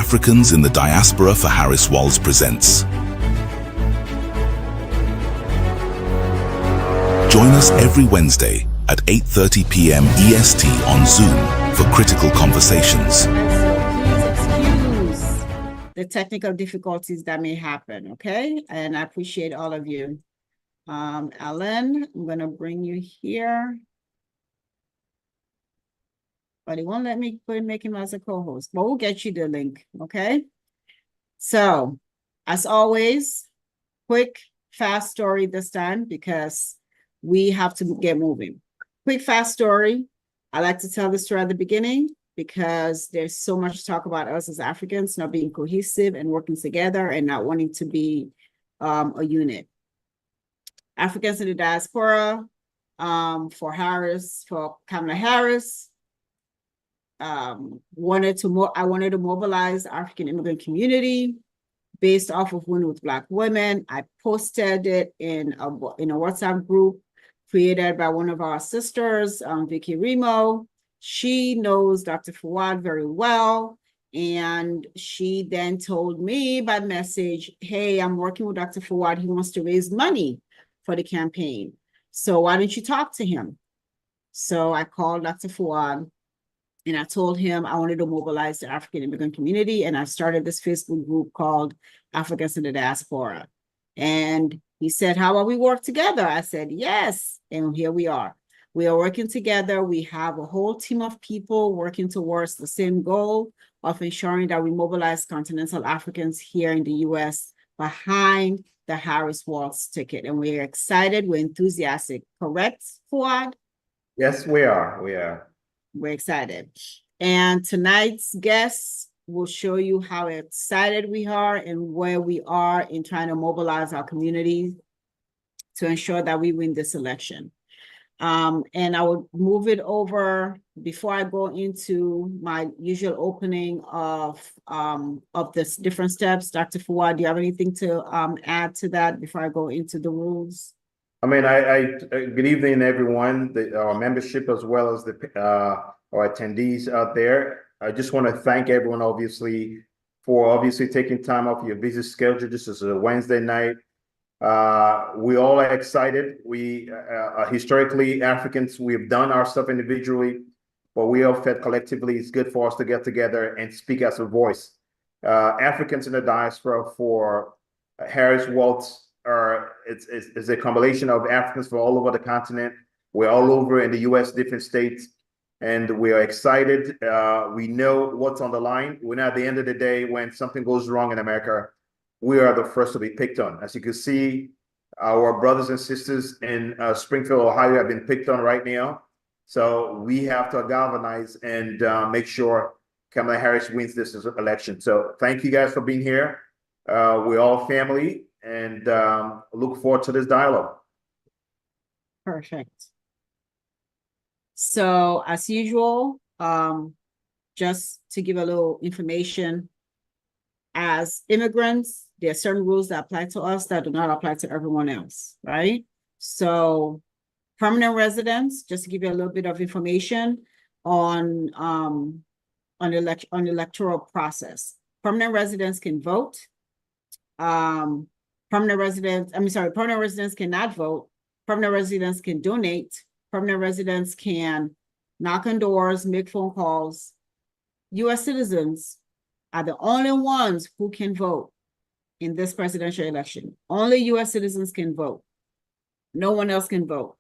Africans in the Diaspora for Harris-Walz presents. Join us every Wednesday at 8:30 p.m. EST on Zoom for critical conversations. Please excuse the technical difficulties that may happen, okay? And I appreciate all of you. Alan, I'm gonna bring you here. But it won't let me make him as a co-host, but we'll get you the link, okay? So, as always, quick, fast story this time because we have to get moving. Quick, fast story. I like to tell this story at the beginning because there's so much to talk about us as Africans not being cohesive and working together and not wanting to be a unit. Africans in the Diaspora for Kamala Harris. I wanted to mobilize the African immigrant community based off of Women with Black Women. I posted it in a WhatsApp group created by one of our sisters, Vicky Remo. She knows Dr. Fawad very well. And she then told me by message, hey, I'm working with Dr. Fawad. He wants to raise money for the campaign. So why don't you talk to him? So I called Dr. Fawad and I told him I wanted to mobilize the African immigrant community. And I started this Facebook group called Africans in the Diaspora. And he said, how about we work together? I said, yes. And here we are. We are working together. We have a whole team of people working towards the same goal of ensuring that we mobilize continental Africans here in the US behind the Harris-Walz ticket. And we're excited. We're enthusiastic. Correct, Fawad? Yes, we are. We're excited. And tonight's guests will show you how excited we are and where we are in trying to mobilize our communities to ensure that we win this election. And I will move it over before I go into my usual opening of the different steps. Dr. Fawad, do you have anything to add to that before I go into the rules? I mean, good evening, everyone, our membership as well as our attendees out there. I just want to thank everyone, for taking time off your busy schedule. This is a Wednesday night. We all are excited. We historically Africans, we've done our stuff individually, but we all felt collectively it's good for us to get together and speak as a voice. Africans in the Diaspora for Harris-Walz it's a combination of Africans from all over the continent. We're all over in the US, different states, and we are excited. We know what's on the line. We know at the end of the day, when something goes wrong in America, we are the first to be picked on. As you can see, our brothers and sisters in Springfield, Ohio have been picked on right now. So we have to galvanize and make sure Kamala Harris wins this election. So thank you guys for being here. We're all family and look forward to this dialogue. Perfect. So as usual, just to give a little information, as immigrants, there are certain rules that apply to us that do not apply to everyone else, right? So permanent residents, just to give you a little bit of information on the electoral process. Permanent residents can vote. Permanent residents cannot vote. Permanent residents can donate. Permanent residents can knock on doors, make phone calls. US citizens are the only ones who can vote in this presidential election. Only US citizens can vote. No one else can vote.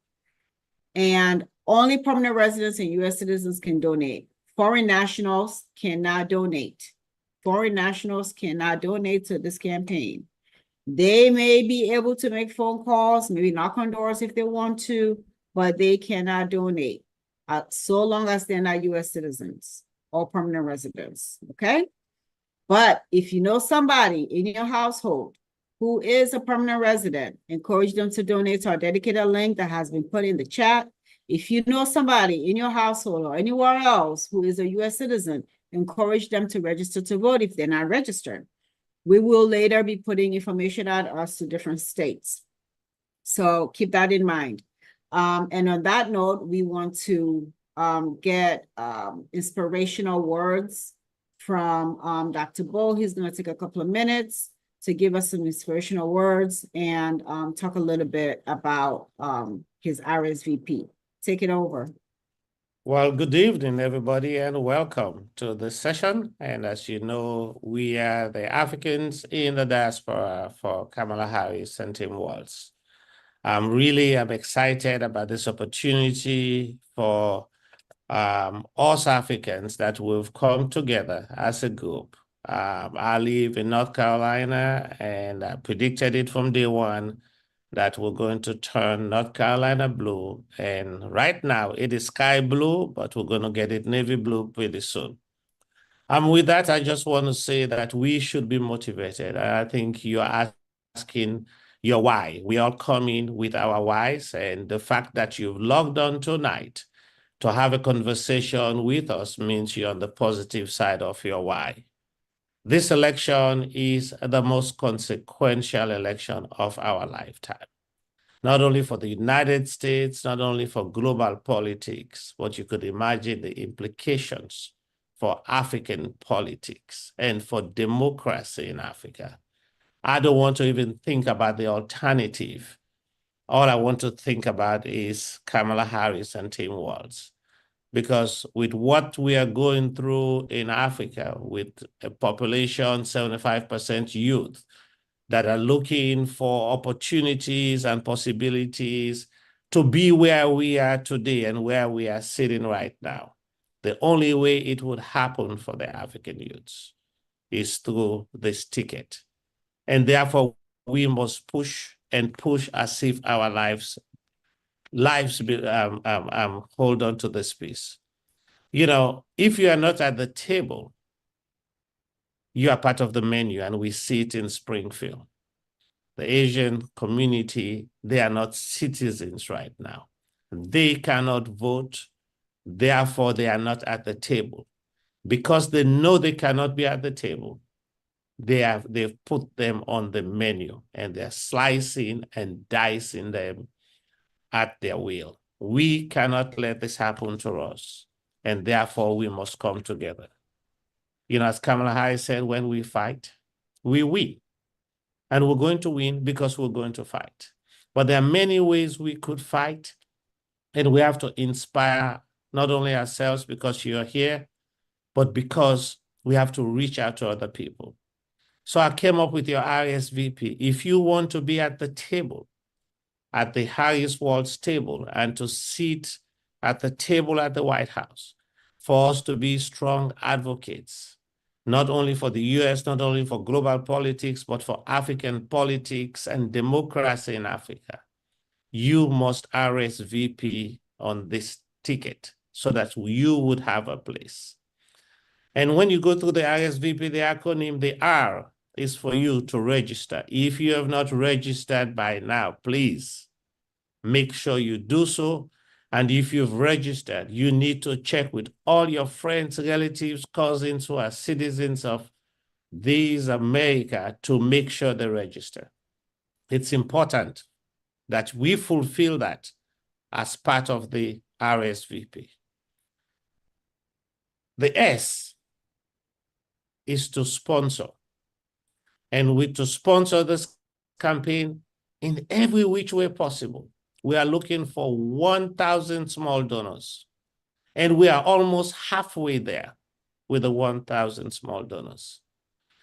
And only permanent residents and US citizens can donate. Foreign nationals cannot donate. Foreign nationals cannot donate to this campaign. They may be able to make phone calls, maybe knock on doors if they want to, but they cannot donate so long as they're not US citizens or permanent residents, okay? But if you know somebody in your household who is a permanent resident, encourage them to donate to our dedicated link that has been put in the chat. If you know somebody in your household or anywhere else who is a US citizen, encourage them to register to vote if they're not registered. We will later be putting information out as to different states. So keep that in mind. And on that note, we want to get inspirational words from Dr. Bull. He's going to take a couple of minutes to give us some inspirational words and talk a little bit about his RSVP. Take it over. Well, good evening, everybody, and welcome to this session. And as you know, we are the Africans in the diaspora for Kamala Harris and Tim Walz. I'm excited about this opportunity for us Africans that we've come together as a group. I live in North Carolina, and I predicted it from day one that we're going to turn North Carolina blue. And right now it is sky blue, but we're going to get it navy blue pretty soon. With that, I just want to say that we should be motivated. I think you're asking your why. We all come in with our whys, and the fact that you've logged on tonight to have a conversation with us means you're on the positive side of your why. This election is the most consequential election of our lifetime, not only for the United States, not only for global politics, but you could imagine the implications for African politics and for democracy in Africa. I don't want to even think about the alternative. All I want to think about is Kamala Harris and Tim Walz. Because with what we are going through in Africa, with a population 75% youth that are looking for opportunities and possibilities to be where we are today and where we are sitting right now, the only way it would happen for the African youths is through this ticket. And therefore, we must push and push as if our lives hold on to this piece. You know, if you are not at the table, you are part of the menu, and we see it in Springfield. The Asian community, they are not citizens right now. They cannot vote, therefore they are not at the table. Because they know they cannot be at the table, they've put them on the menu, and they're slicing and dicing them at their will. We cannot let this happen to us, and therefore we must come together. You know, as Kamala Harris said, when we fight, we win. And we're going to win because we're going to fight. But there are many ways we could fight, and we have to inspire not only ourselves because you're here, but because we have to reach out to other people. So I came up with your RSVP. If you want to be at the table, at the Harris-Walz table, and to sit at the table at the White House, for us to be strong advocates, not only for the US, not only for global politics, but for African politics and democracy in Africa, you must RSVP on this ticket so that you would have a place. And when you go through the RSVP, the acronym, the R is for you to register. If you have not registered by now, please make sure you do so. And if you've registered, you need to check with all your friends, relatives, cousins who are citizens of this America to make sure they register. It's important that we fulfill that as part of the RSVP. The S is to sponsor. And to sponsor this campaign in every which way possible. We are looking for 1,000 small donors. And we are almost halfway there with the 1,000 small donors.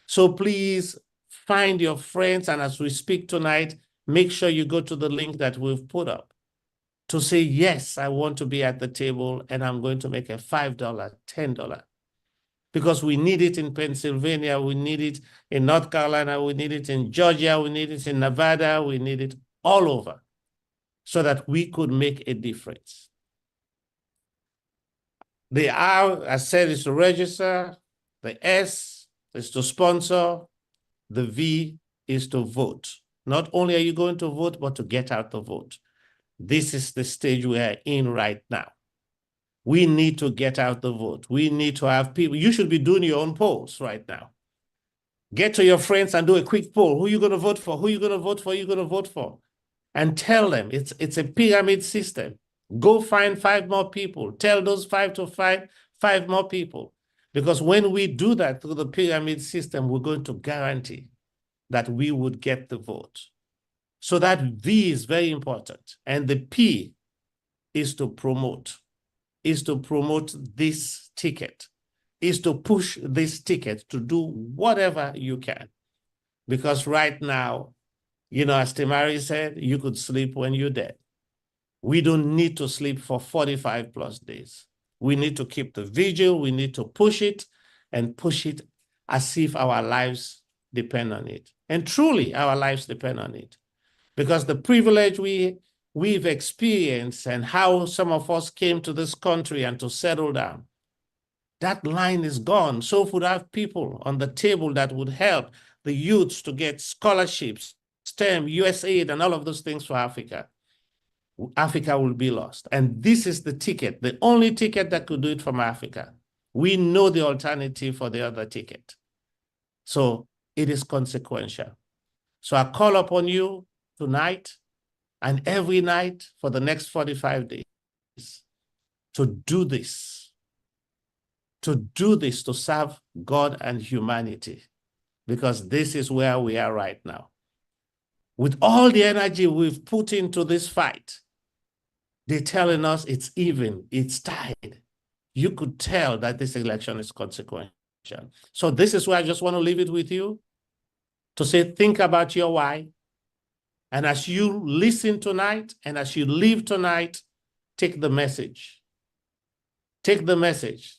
So please find your friends, and as we speak tonight, make sure you go to the link that we've put up to say, yes, I want to be at the table, and I'm going to make a $5, $10. Because we need it in Pennsylvania, we need it in North Carolina, we need it in Georgia, we need it in Nevada, we need it all over, so that we could make a difference. The R, I said, is to register. The S is to sponsor. The V is to vote. Not only are you going to vote, but to get out the vote. This is the stage we are in right now. We need to get out the vote. We need to have people. You should be doing your own polls right now. Get to your friends and do a quick poll. Who are you going to vote for? Who are you going to vote for? Who are you going to vote for? And tell them it's a pyramid system. Go find 5 more people. Tell those 5 to find 5 more people. Because when we do that through the pyramid system, we're going to guarantee that we would get the vote. So that V is very important. And the P is to promote this ticket, is to push this ticket to do whatever you can. Because right now, as Timari said, you could sleep when you're dead. We don't need to sleep for 45 plus days. We need to keep the vigil. We need to push it and push it as if our lives depend on it. And truly, our lives depend on it. Because the privilege we've experienced and how some of us came to this country and to settle down, that line is gone. So if we have people on the table that would help the youths to get scholarships, STEM, USAID, and all of those things for Africa, Africa will be lost. And this is the ticket, the only ticket that could do it from Africa. We know the alternative for the other ticket. So it is consequential. So I call upon you tonight and every night for the next 45 days to do this, to serve God and humanity, because this is where we are right now. With all the energy we've put into this fight, they're telling us it's even, it's tied. You could tell that this election is consequential. So this is where I just want to leave it with you to say, think about your why. And as you listen tonight and as you leave tonight, take the message. Take the message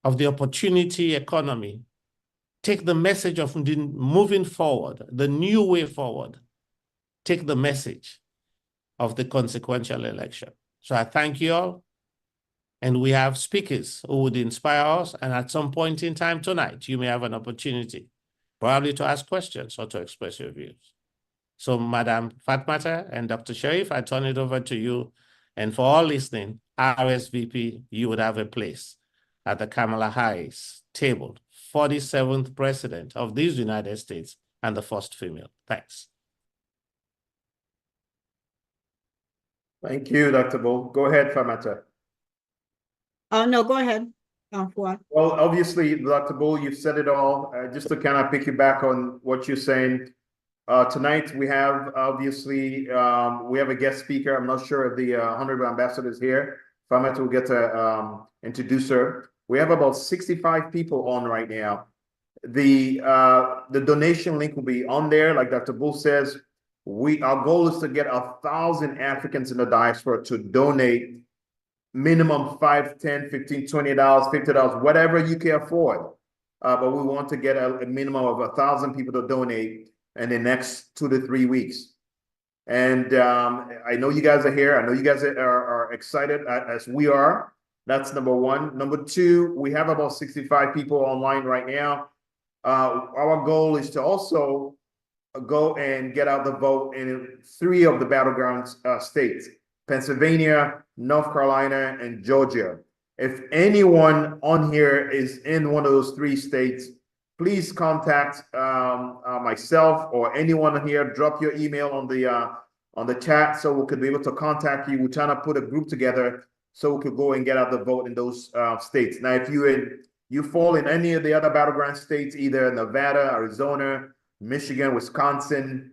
of the opportunity economy. Take the message of moving forward, the new way forward. Take the message of the consequential election. So I thank you all. And we have speakers who would inspire us. And at some point in time tonight, you may have an opportunity probably to ask questions or to express your views. So Madam Fatmata and Dr. Sharif, I turn it over to you. And for all listening, RSVP, you would have a place at the Kamala Harris table, 47th President of these United States and the first female. Thanks. Thank you, Dr. Bull. Go ahead, Famata. No, go ahead. Fuad. Well, obviously, Dr. Bull, you've said it all. Just to kind of pick you back on what you're saying. Tonight, we have, obviously, we have a guest speaker. I'm not sure if the Honorable Ambassador is here. Famata will get to introduce her. We have about 65 people on right now. The donation link will be on there. Like Dr. Bull says, our goal is to get 1,000 Africans in the diaspora to donate minimum $5, $10, $15, $20, $50, whatever you can afford. But we want to get a minimum of 1,000 people to donate in the next 2 to 3 weeks. And I know you guys are here. I know you guys are excited as we are. That's number one. Number two, we have about 65 people online right now. Our goal is to also go and get out the vote in 3 of the battleground states, Pennsylvania, North Carolina, and Georgia. If anyone on here is in one of those 3 states, please contact myself or anyone here. Drop your email on the chat so we could be able to contact you. We're trying to put a group together so we could go and get out the vote in those states. Now, if you fall in any of the other battleground states, either Nevada, Arizona, Michigan, Wisconsin,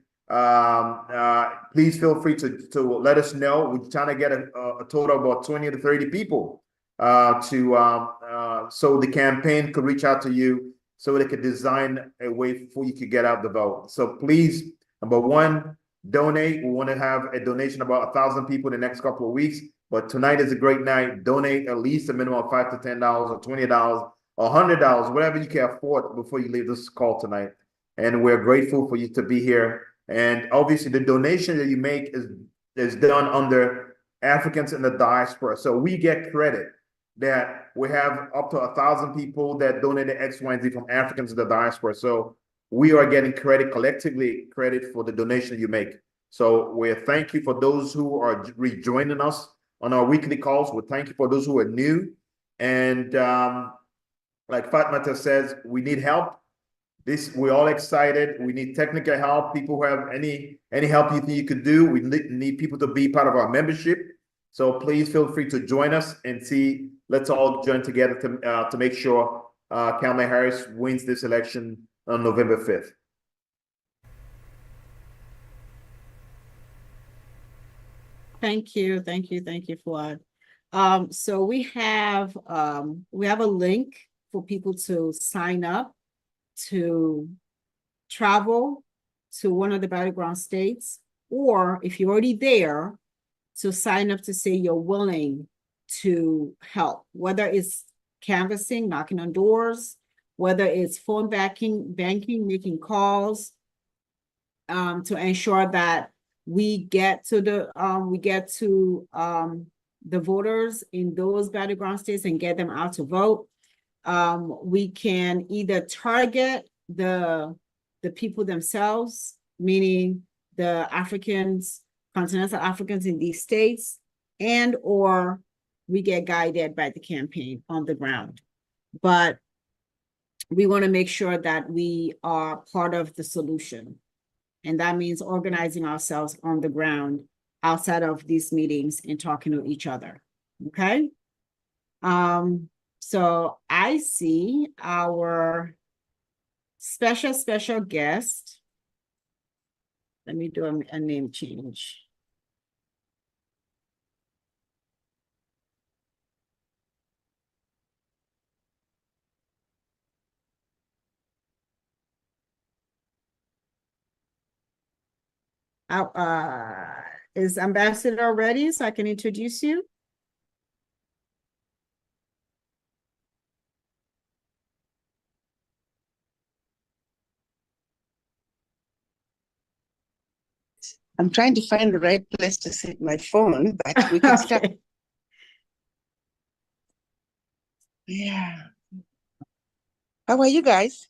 please feel free to let us know. We're trying to get a total of about 20 to 30 people so the campaign could reach out to you so they could design a way for you to get out the vote. So please, number one, donate. We want to have a donation about 1,000 people in the next couple of weeks. But tonight is a great night. Donate at least a minimum of $5 to $10 or $20 or $100, whatever you can afford before you leave this call tonight. And we're grateful for you to be here. And obviously, the donation that you make is done under Africans in the Diaspora. So we get credit that we have up to 1,000 people that donated X, Y, and Z from Africans in the Diaspora. So we are getting credit, collectively credit for the donation you make. So we thank you for those who are rejoining us on our weekly calls. We thank you for those who are new. And like Fatmata says, we need help. We're all excited. We need technical help. People who have any help you think you could do. We need people to be part of our membership. So please feel free to join us and let's all join together to make sure Kamala Harris wins this election on November 5th. Thank you, Fuad. So we have a link for people to sign up to travel to one of the battleground states, or if you're already there, to sign up to say you're willing to help, whether it's canvassing, knocking on doors, whether it's phone banking, making calls, to ensure that we get to the voters in those battleground states and get them out to vote. We can either target the people themselves, meaning the Africans, continental Africans in these states, and or we get guided by the campaign on the ground. But we want to make sure that we are part of the solution. And that means organizing ourselves on the ground outside of these meetings and talking to each other. Okay. So I see our special guest. Let me do a name change. Is Ambassador ready so I can introduce you? I'm trying to find the right place to set my phone, but we can start. Okay. Yeah. How are you guys?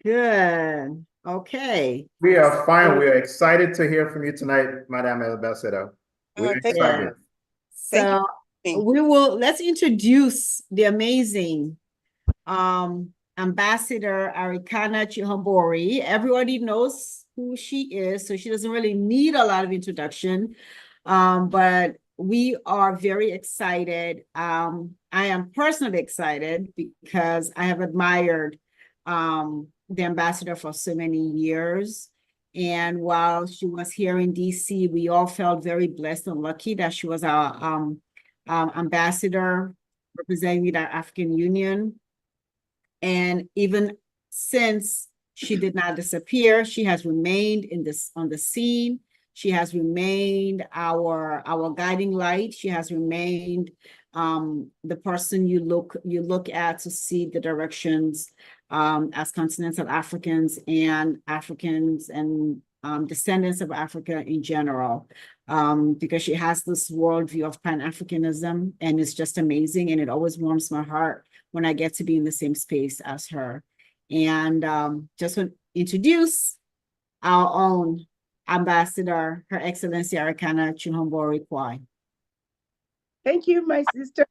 Good. Okay. We are fine. We are excited to hear from you tonight, Madam Ambassador. We're thank excited. Thank So let's introduce the amazing Ambassador Arikana Chihambori. Everybody knows who she is, so she doesn't really need a lot of introduction. But we are very excited. I am personally excited because I have admired the ambassador for so many years. And while she was here in DC, we all felt very blessed and lucky that she was our ambassador representing the African Union. And even since she did not disappear, she has remained on the scene. She has remained our guiding light. She has remained the person you look at to see the directions as continental Africans and descendants of Africa in general, because she has this worldview of Pan-Africanism, and it's just amazing, and it always warms my heart when I get to be in the same space as her. And just want to introduce our own Ambassador, Her Excellency Arikana Chihambori Kwai. Thank you, my sister,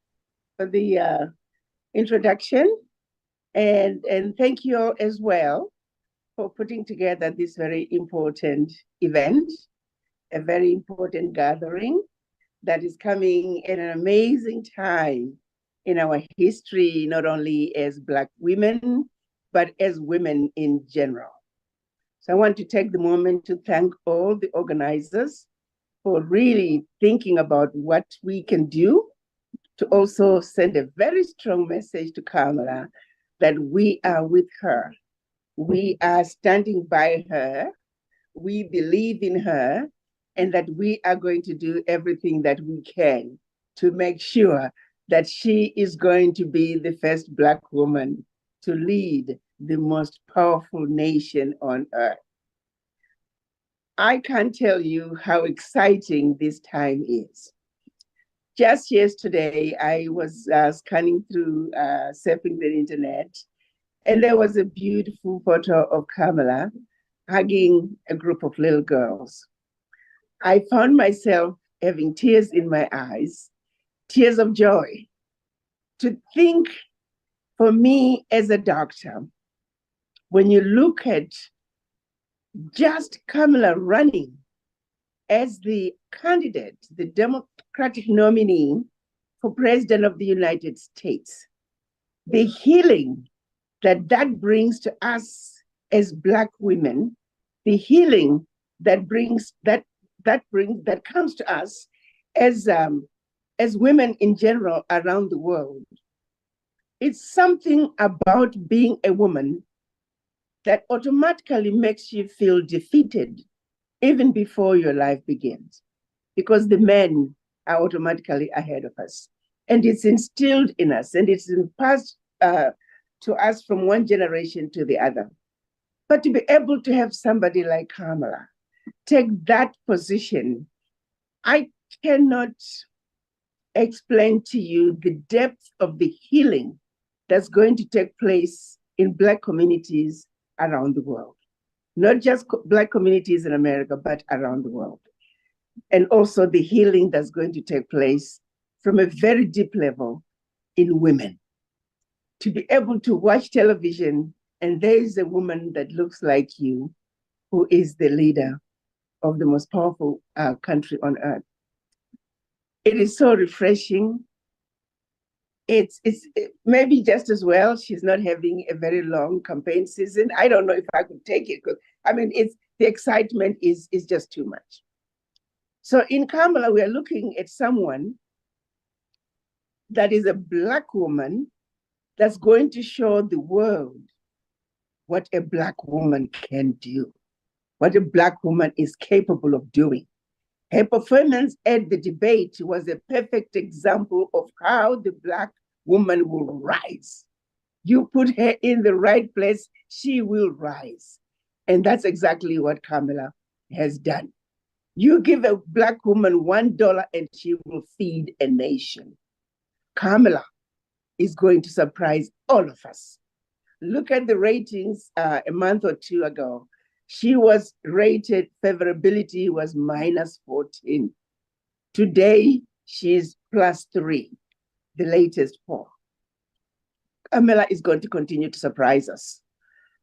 for the introduction. And thank you all as well for putting together this very important event, a very important gathering that is coming at an amazing time in our history, not only as Black women, but as women in general. So I want to take the moment to thank all the organizers for really thinking about what we can do to also send a very strong message to Kamala that we are with her. We are standing by her. We believe in her, and that we are going to do everything that we can to make sure that she is going to be the first Black woman to lead the most powerful nation on earth. I can't tell you how exciting this time is. Just yesterday, I was scanning through, surfing the internet, and there was a beautiful photo of Kamala hugging a group of little girls. I found myself having tears in my eyes, tears of joy, to think, for me as a doctor, when you look at just Kamala running as the candidate, the Democratic nominee for President of the United States, the healing that brings to us as Black women, the healing that comes to us as women in general around the world. It's something about being a woman that automatically makes you feel defeated even before your life begins, because the men are automatically ahead of us. And it's instilled in us, and it's passed to us from one generation to the other. But to be able to have somebody like Kamala take that position, I cannot explain to you the depth of the healing that's going to take place in Black communities around the world. Not just Black communities in America, but around the world. And also the healing that's going to take place from a very deep level in women. To be able to watch television and there is a woman that looks like you who is the leader of the most powerful country on earth. It is so refreshing. It's maybe just as well she's not having a very long campaign season. I don't know if I could take it, because I mean, the excitement is just too much. So in Kamala, we are looking at someone that is a Black woman that's going to show the world what a Black woman can do, what a Black woman is capable of doing. Her performance at the debate was a perfect example of how the Black woman will rise. You put her in the right place, she will rise. And that's exactly what Kamala has done. You give a Black woman $1 and she will feed a nation. Kamala is going to surprise all of us. Look at the ratings a month or two ago. She was rated, favorability was -14. Today, she's +3, the latest poll. Kamala is going to continue to surprise us.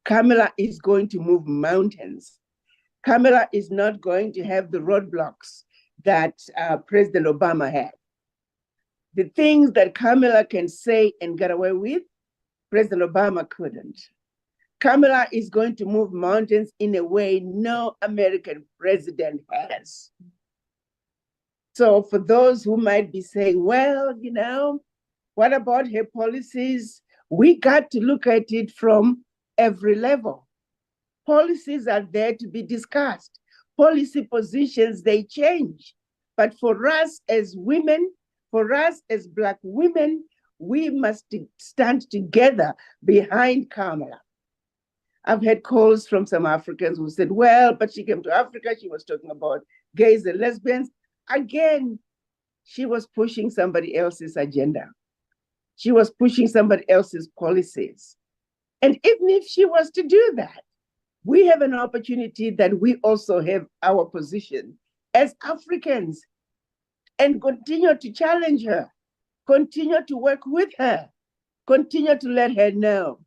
Kamala is going to move mountains. Kamala is not going to have the roadblocks that President Obama had. The things that Kamala can say and get away with, President Obama couldn't. Kamala is going to move mountains in a way no American president has. So for those who might be saying, well, you know, what about her policies? We got to look at it from every level. Policies are there to be discussed. Policy positions, they change. But for us as women, for us as Black women, we must stand together behind Kamala. I've had calls from some Africans who said, well, but she came to Africa, she was talking about gays and lesbians. Again, she was pushing somebody else's agenda. She was pushing somebody else's policies. And even if she was to do that, we have an opportunity that we also have our position as Africans and continue to challenge her, continue to work with her, continue to let her know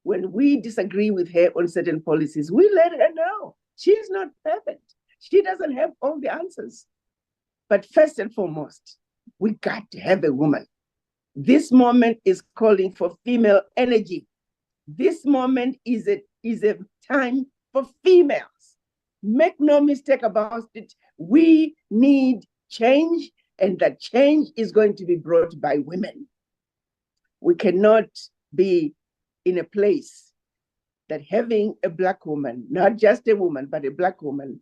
when we disagree with her on certain policies, we let her know she's not perfect. She doesn't have all the answers. But first and foremost, we got to have a woman. This moment is calling for female energy. This moment is a time for females. Make no mistake about it. We need change, and that change is going to be brought by women. We cannot be in a place that having a Black woman, not just a woman, but a Black woman,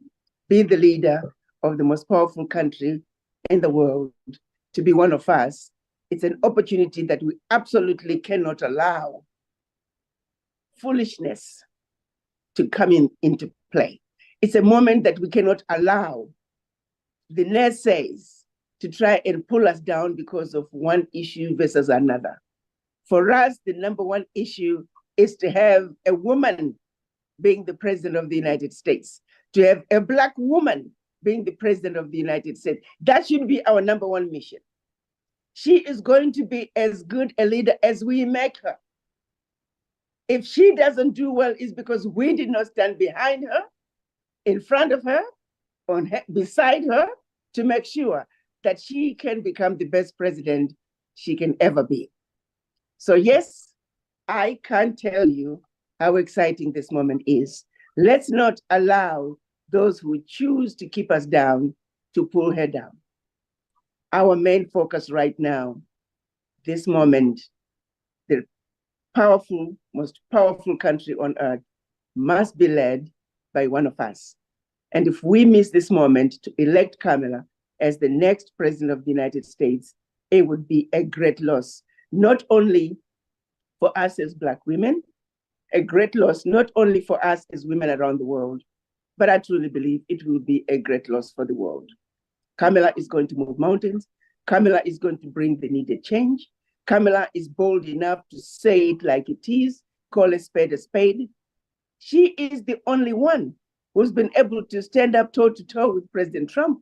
be the leader of the most powerful country in the world, to be one of us. It's an opportunity that we absolutely cannot allow foolishness to come into play. It's a moment that we cannot allow the naysays to try and pull us down because of one issue versus another. For us, the number one issue is to have a woman being the president of the United States, to have a Black woman being the president of the United States. That should be our number one mission. She is going to be as good a leader as we make her. If she doesn't do well, it's because we did not stand behind her, in front of her, beside her, to make sure that she can become the best president she can ever be. So yes, I can't tell you how exciting this moment is. Let's not allow those who choose to keep us down to pull her down. Our main focus right now, this moment, the most powerful country on earth must be led by one of us. And if we miss this moment to elect Kamala as the next president of the United States, it would be a great loss, not only for us as Black women, a great loss, not only for us as women around the world, but I truly believe it will be a great loss for the world. Kamala is going to move mountains. Kamala is going to bring the needed change. Kamala is bold enough to say it like it is, call a spade a spade. She is the only one who's been able to stand up toe-to-toe with President Trump.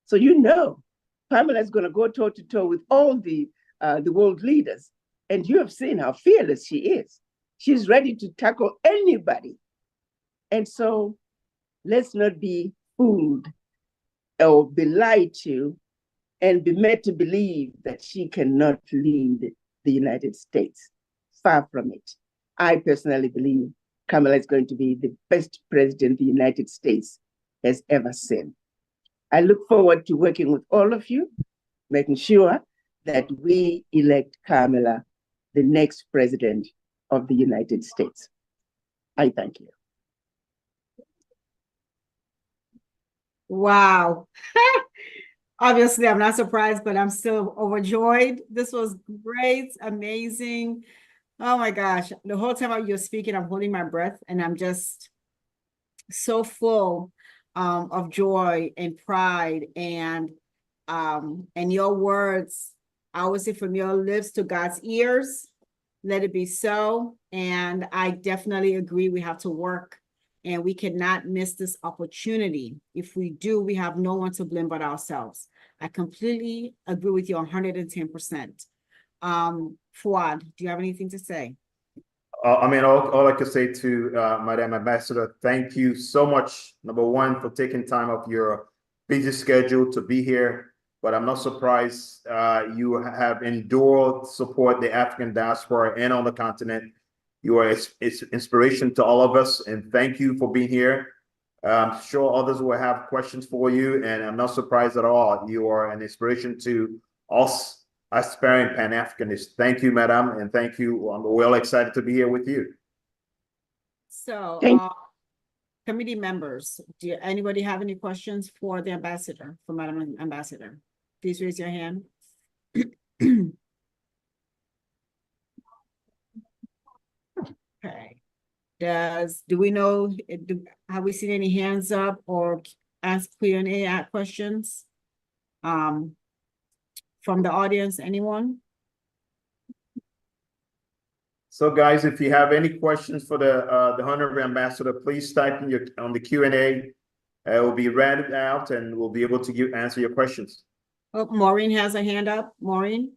So you know, Kamala is going to go toe-to-toe with all the world leaders. And you have seen how fearless she is. She's ready to tackle anybody. And so let's not be fooled or be lied to and be made to believe that she cannot lead the United States. Far from it. I personally believe Kamala is going to be the best president the United States has ever seen. I look forward to working with all of you, making sure that we elect Kamala the next president of the United States. I thank you. Wow. Obviously, I'm not surprised, but I'm still overjoyed. This was great, amazing. Oh my gosh. The whole time you're speaking, I'm holding my breath and I'm just so full of joy and pride and your words, I would say from your lips to God's ears, let it be so. And I definitely agree we have to work and we cannot miss this opportunity. If we do, we have no one to blame but ourselves. I completely agree with you 110%. Fuad, do you have anything to say? I mean, all I could say to Madam Ambassador, thank you so much, number one, for taking time off your busy schedule to be here. But I'm not surprised you have endured support the African diaspora and on the continent. You are it's inspiration to all of us, and thank you for being here. I'm sure others will have questions for you, and I'm not surprised at all. You are an inspiration to us aspiring Pan-Africanists. Thank you, Madam, and thank you. I'm well excited to be here with you. So, committee members, do anybody have any questions for the ambassador, for Madam Ambassador? Please raise your hand. Okay. Do we know, have we seen any hands up or ask Q&A questions? From the audience, anyone? So guys, if you have any questions for the Honorable Ambassador, please type in on the Q&A. It will be read out and we'll be able to answer your questions. Oh, Maureen has a hand up. Maureen?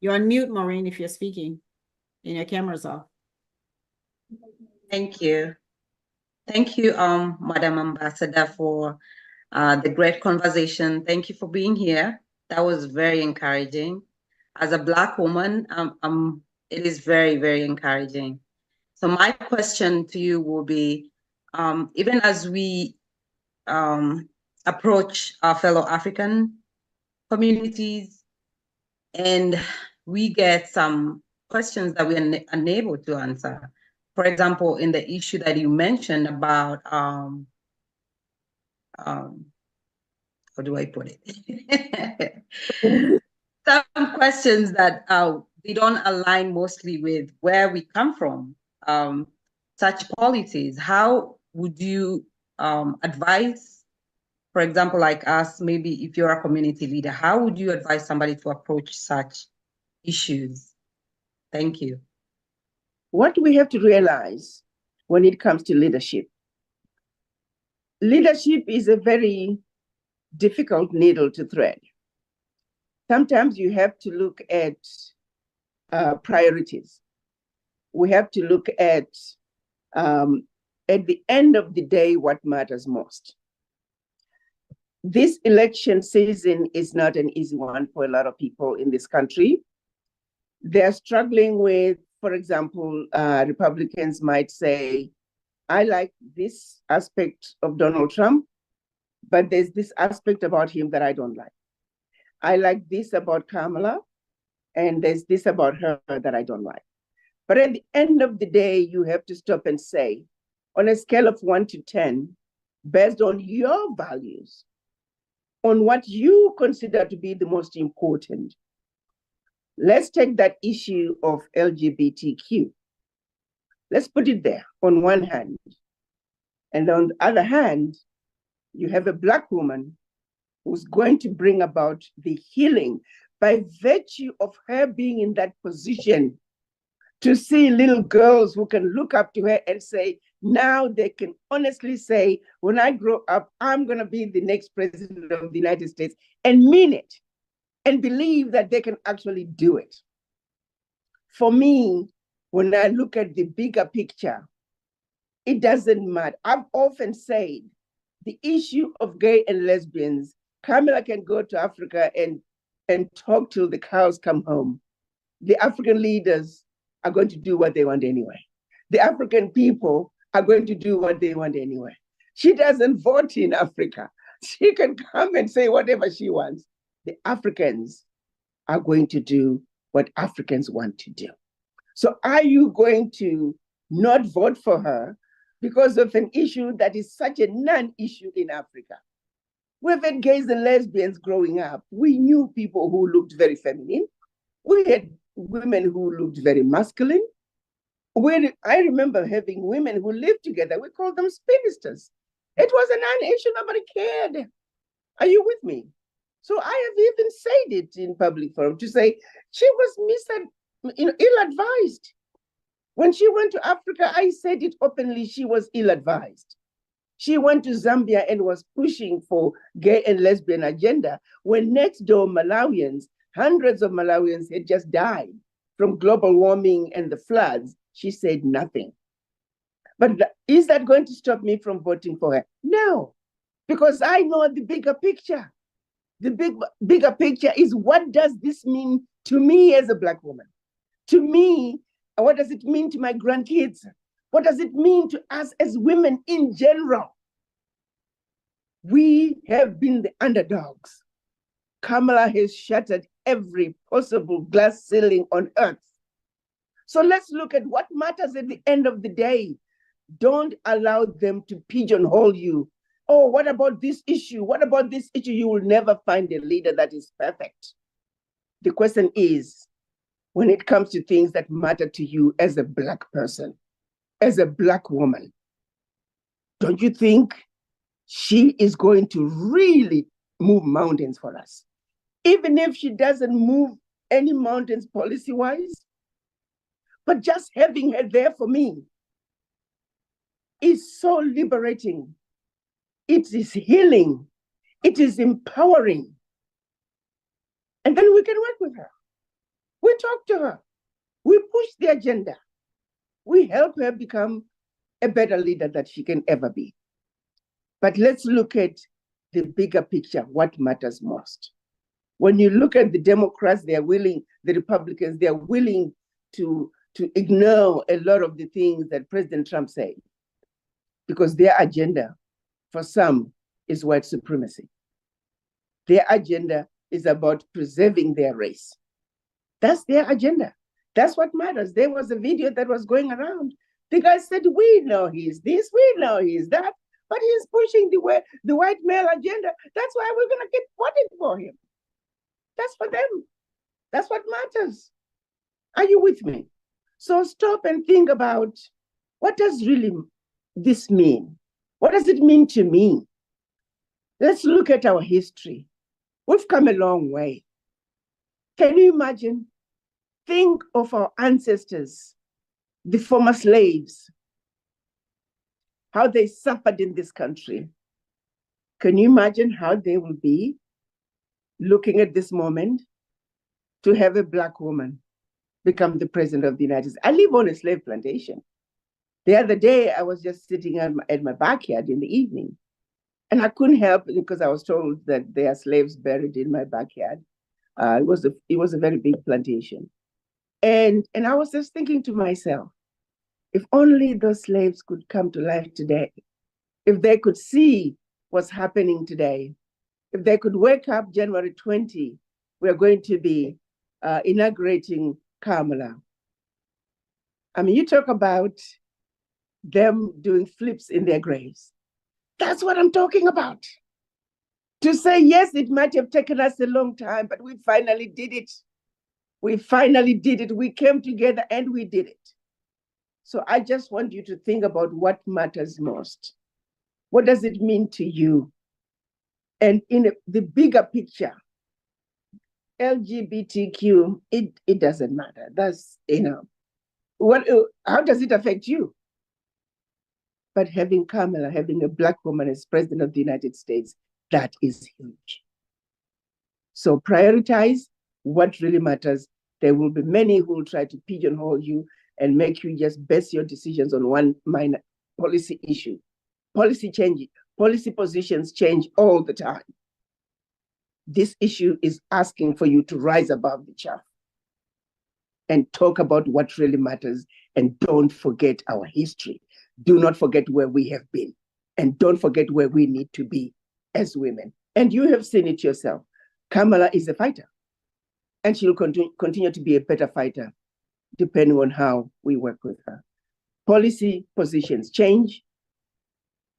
You're on mute, Maureen, if you're speaking and your camera's off. Thank you. Thank you, Madam Ambassador, for the great conversation. Thank you for being here. That was very encouraging. As a Black woman, it is very, very encouraging. So my question to you will be, even as we approach our fellow African communities and we get some questions that we are unable to answer. For example, in the issue that you mentioned about, how do I put it? Some questions that they don't align mostly with where we come from, such policies. How would you advise, for example, like us, maybe if you're a community leader, how would you advise somebody to approach such issues? Thank you. What we have to realize when it comes to leadership is a very difficult needle to thread. Sometimes you have to look at priorities. We have to look at the end of the day, what matters most. This election season is not an easy one for a lot of people in this country. They're struggling with, for example, Republicans might say, I like this aspect of Donald Trump, but there's this aspect about him that I don't like. I like this about Kamala, and there's this about her that I don't like. But at the end of the day, you have to stop and say, on a scale of 1 to 10, based on your values, on what you consider to be the most important, let's take that issue of LGBTQ. Let's put it there on one hand. And on the other hand, you have a Black woman who's going to bring about the healing by virtue of her being in that position to see little girls who can look up to her and say, now they can honestly say, when I grow up, I'm going to be the next president of the United States, and mean it and believe that they can actually do it. For me, when I look at the bigger picture, it doesn't matter. I've often said the issue of gay and lesbians, Kamala can go to Africa and talk till the cows come home. The African leaders are going to do what they want anyway. The African people are going to do what they want anyway. She doesn't vote in Africa. She can come and say whatever she wants. The Africans are going to do what Africans want to do. So are you going to not vote for her because of an issue that is such a non-issue in Africa? We've had gays and lesbians growing up. We knew people who looked very feminine. We had women who looked very masculine. I remember having women who lived together. We called them spinsters. It was a non-issue. Nobody cared. Are you with me? So I have even said it in public forum to say she was ill-advised. When she went to Africa, I said it openly, she was ill-advised. She went to Zambia and was pushing for gay and lesbian agenda when next door Malawians, hundreds of Malawians had just died from global warming and the floods. She said nothing. But is that going to stop me from voting for her? No, because I know the bigger picture. The bigger picture is, what does this mean to me as a Black woman? To me, what does it mean to my grandkids? What does it mean to us as women in general? We have been the underdogs. Kamala has shattered every possible glass ceiling on earth. So let's look at what matters at the end of the day. Don't allow them to pigeonhole you. Oh, what about this issue? What about this issue? You will never find a leader that is perfect. The question is, when it comes to things that matter to you as a Black person, as a Black woman, don't you think she is going to really move mountains for us? Even if she doesn't move any mountains policy-wise, but just having her there for me is so liberating. It is healing. It is empowering. And then we can work with her. We talk to her. We push the agenda. We help her become a better leader that she can ever be. But let's look at the bigger picture, what matters most. When you look at the Democrats, the Republicans, they're willing to ignore a lot of the things that President Trump said, because their agenda, for some, is white supremacy. Their agenda is about preserving their race. That's their agenda. That's what matters. There was a video that was going around. The guy said, we know he's this, we know he's that, but he's pushing the white male agenda. That's why we're going to keep voting for him. That's for them. That's what matters. Are you with me? So stop and think about, what does really this mean? What does it mean to me? Let's look at our history. We've come a long way. Can you imagine? Think of our ancestors, the former slaves, how they suffered in this country. Can you imagine how they will be looking at this moment to have a Black woman become the president of the United States? I live on a slave plantation. The other day, I was just sitting at my backyard in the evening, And I couldn't help it because I was told that there are slaves buried in my backyard. It was a very big plantation. And I was just thinking to myself, if only those slaves could come to life today, if they could see what's happening today, if they could wake up January 20, we're going to be inaugurating Kamala. I mean, you talk about them doing flips in their graves. That's what I'm talking about. To say, yes, it might have taken us a long time, but we finally did it. We finally did it. We came together and we did it. So I just want you to think about what matters most. What does it mean to you? And in the bigger picture, LGBTQ, it doesn't matter. That's, how does it affect you? But having Kamala, having a Black woman as president of the United States, that is huge. So prioritize what really matters. There will be many who will try to pigeonhole you and make you just base your decisions on one minor policy issue. Policy change, policy positions change all the time. This issue is asking for you to rise above the chaff and talk about what really matters, and don't forget our history. Do not forget where we have been, and don't forget where we need to be as women. And you have seen it yourself. Kamala is a fighter, and she'll continue to be a better fighter depending on how we work with her. Policy positions change.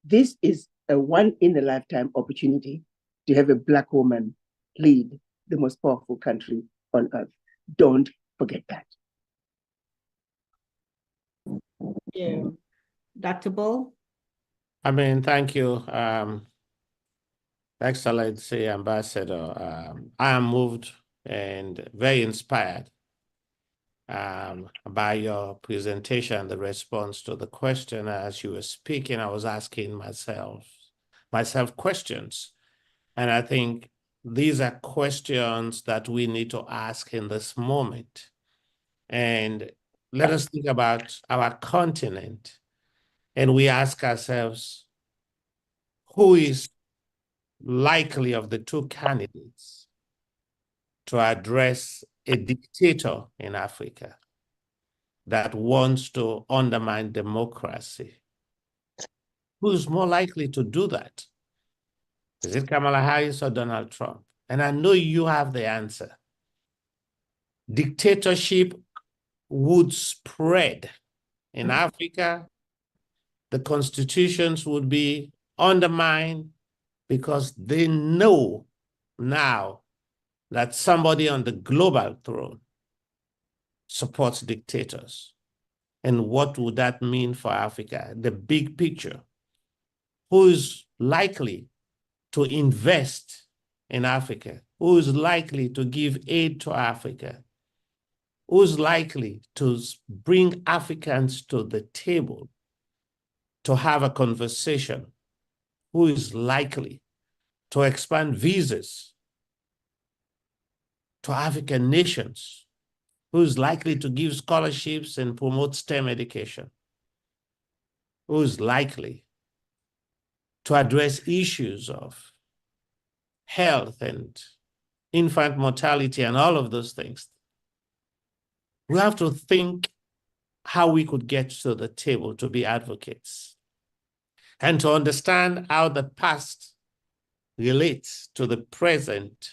This is a one-in-a-lifetime opportunity to have a Black woman lead the most powerful country on earth. Don't forget that. Yeah. Dr. Bull? I mean, thank you, Excellency Ambassador. I am moved and very inspired by your presentation, the response to the question. As you were speaking, I was asking myself questions. And I think these are questions that we need to ask in this moment. And let us think about our continent. And we ask ourselves, who is likely of the two candidates to address a dictator in Africa that wants to undermine democracy? Who's more likely to do that? Is it Kamala Harris or Donald Trump? And I know you have the answer. Dictatorship would spread in Africa. The constitutions would be undermined because they know now that somebody on the global throne supports dictators. And what would that mean for Africa? The big picture. Who is likely to invest in Africa? Who is likely to give aid to Africa? Who is likely to bring Africans to the table to have a conversation? Who is likely to expand visas to African nations? Who is likely to give scholarships and promote STEM education? Who is likely to address issues of health and infant mortality and all of those things? We have to think how we could get to the table to be advocates and to understand how the past relates to the present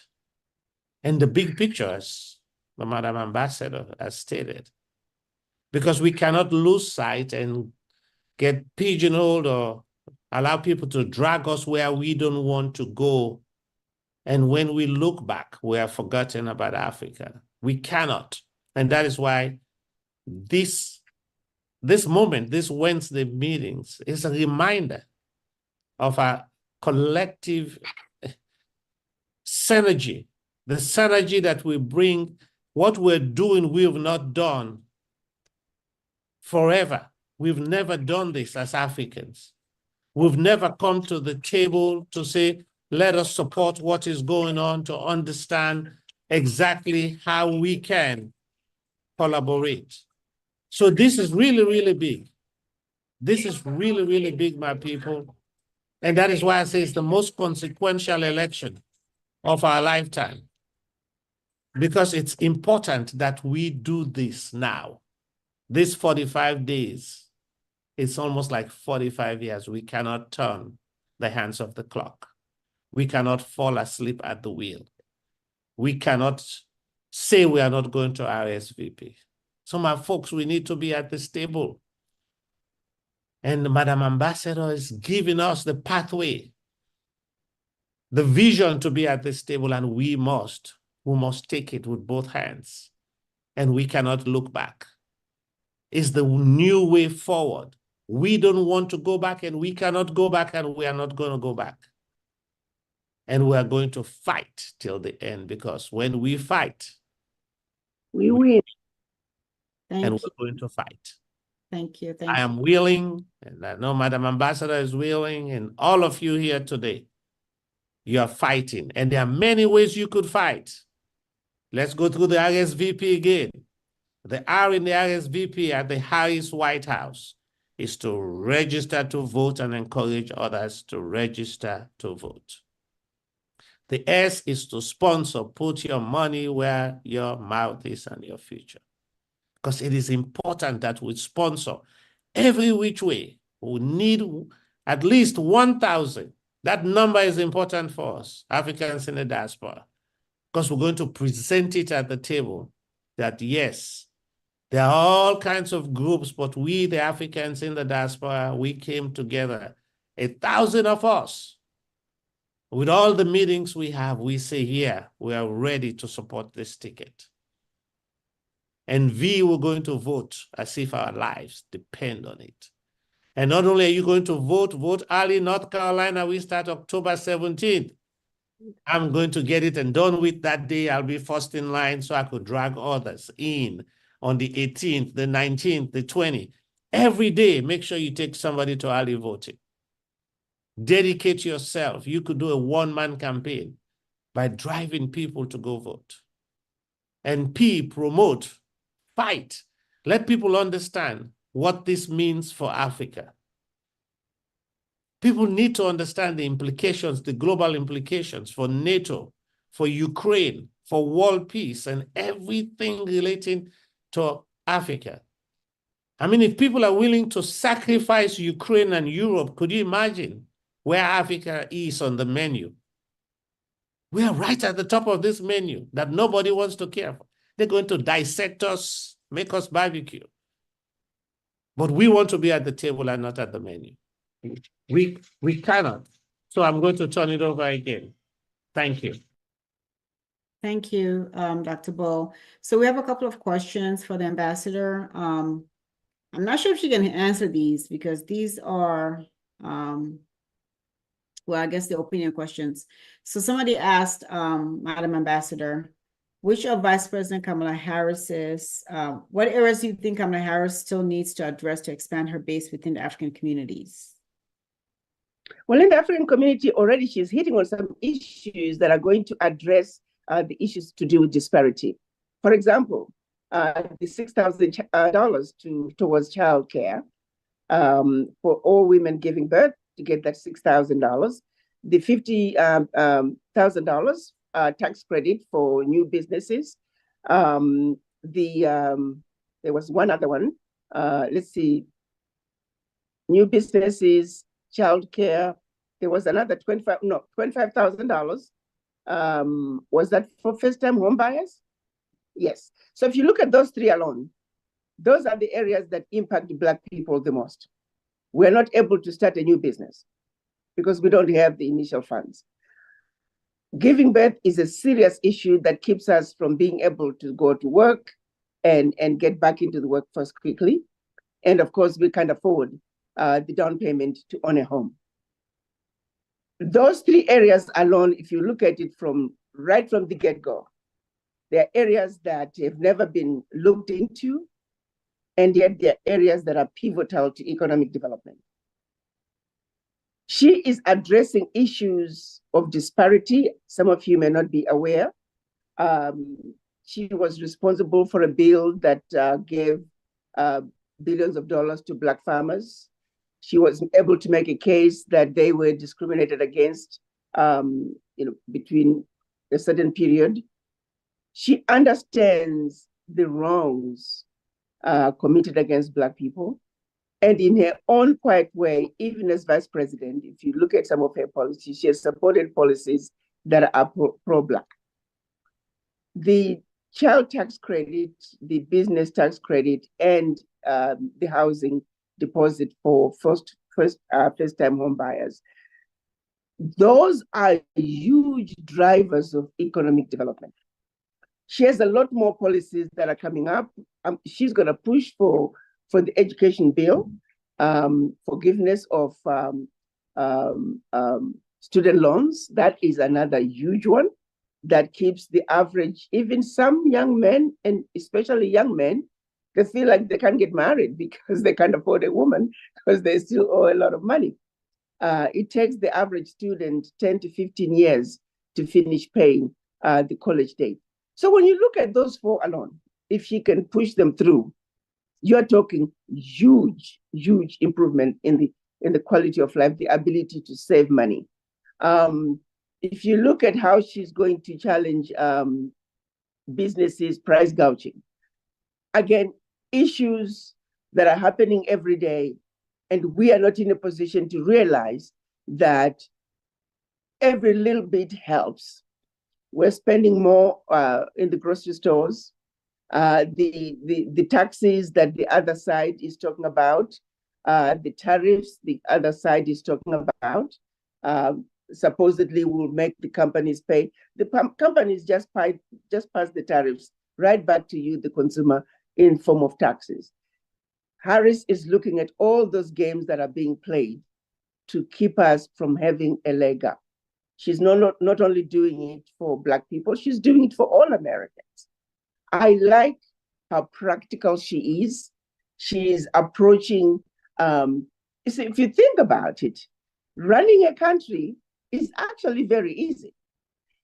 and the big pictures, the Madam Ambassador has stated. Because we cannot lose sight and get pigeonholed or allow people to drag us where we don't want to go. And when we look back, we have forgotten about Africa. We cannot. And that is why this moment, this Wednesday meetings, is a reminder of our collective synergy, the synergy that we bring. What we're doing, we have not done forever. We've never done this as Africans. We've never come to the table to say, let us support what is going on, to understand exactly how we can collaborate. So this is really, really big. This is really, really big, my people. And that is why I say it's the most consequential election of our lifetime. Because it's important that we do this now. This 45 days, it's almost like 45 years. We cannot turn the hands of the clock. We cannot fall asleep at the wheel. We cannot say we are not going to RSVP. So my folks, we need to be at this table. And Madam Ambassador is giving us the pathway, the vision to be at this table, and we must take it with both hands. And we cannot look back. It's the new way forward. We don't want to go back, and we cannot go back, and we are not going to go back. And we are going to fight till the end, because when we fight, we win. Thank and you. we're going to fight. Thank you. Thank I you. am willing, and I know Madam Ambassador is willing, and all of you here today, you are fighting. And there are many ways you could fight. Let's go through the RSVP again. The R in the RSVP at the Harris White House is to register to vote and encourage others to register to vote. The S is to sponsor, put your money where your mouth is and your future. Because it is important that we sponsor every which way. We need at least 1,000. That number is important for us, Africans in the diaspora, because we're going to present it at the table that, yes, there are all kinds of groups, but we, the Africans in the diaspora, we came together, 1,000 of us. With all the meetings we have, we say, yeah, we are ready to support this ticket. And V, we're going to vote as if our lives depend on it. And not only are you going to vote early. North Carolina, we start October 17th. I'm going to get it and done with that day. I'll be first in line so I could drag others in on the 18th, the 19th, the 20th. Every day, make sure you take somebody to early voting. Dedicate yourself. You could do a one-man campaign by driving people to go vote. And P, promote, fight. Let people understand what this means for Africa. People need to understand the implications, the global implications for NATO, for Ukraine, for world peace, and everything relating to Africa. I mean, if people are willing to sacrifice Ukraine and Europe, could you imagine where Africa is on the menu? We are right at the top of this menu that nobody wants to care for. They're going to dissect us, make us barbecue. But we want to be at the table and not at the menu. We cannot. So I'm going to turn it over again. Thank you. Thank you, Dr. Bull. So we have a couple of questions for the ambassador. I'm not sure if she can answer these because these are, well, I guess the opinion questions. So somebody asked, Madam Ambassador, which of Vice President Kamala Harris's, what areas do you think Kamala Harris still needs to address to expand her base within the African communities? Well, in the African community, already she's hitting on some issues that are going to address the issues to do with disparity. For example, the $6,000 towards childcare for all women giving birth to get that $6,000, the $50,000 tax credit for new businesses. There was one other one. Let's see, new businesses, childcare. There was another $25,000. Was that for first-time home buyers? Yes. So if you look at those three alone, those are the areas that impact Black people the most. We're not able to start a new business because we don't have the initial funds. Giving birth is a serious issue that keeps us from being able to go to work and get back into the workforce quickly. And of course, we can't afford the down payment to own a home. Those three areas alone, if you look at it right from the get-go, there are areas that have never been looked into, and yet there are areas that are pivotal to economic development. She is addressing issues of disparity. Some of you may not be aware. She was responsible for a bill that gave billions of dollars to Black farmers. She was able to make a case that they were discriminated against, between a certain period. She understands the wrongs committed against Black people. And in her own quiet way, even as vice president, if you look at some of her policies, she has supported policies that are pro-Black. The child tax credit, the business tax credit, and the housing deposit for first-time home buyers. Those are huge drivers of economic development. She has a lot more policies that are coming up. She's going to push for the education bill, forgiveness of student loans. That is another huge one that keeps the average, even some young men, and especially young men, they feel like they can't get married because they can't afford a woman because they still owe a lot of money. It takes the average student 10 to 15 years to finish paying the college debt. So when you look at those four alone, if she can push them through, you're talking huge, huge improvement in the quality of life, the ability to save money. If you look at how she's going to challenge businesses price gouging, again, issues that are happening every day, and we are not in a position to realize that every little bit helps. We're spending more in the grocery stores. The taxes that the other side is talking about, the tariffs the other side is talking about, supposedly will make the companies pay. The companies just pass the tariffs right back to you, the consumer, in form of taxes. Harris is looking at all those games that are being played to keep us from having a leg up. She's not only doing it for Black people, she's doing it for all Americans. I like how practical she is. She is approaching, if you think about it, running a country is actually very easy.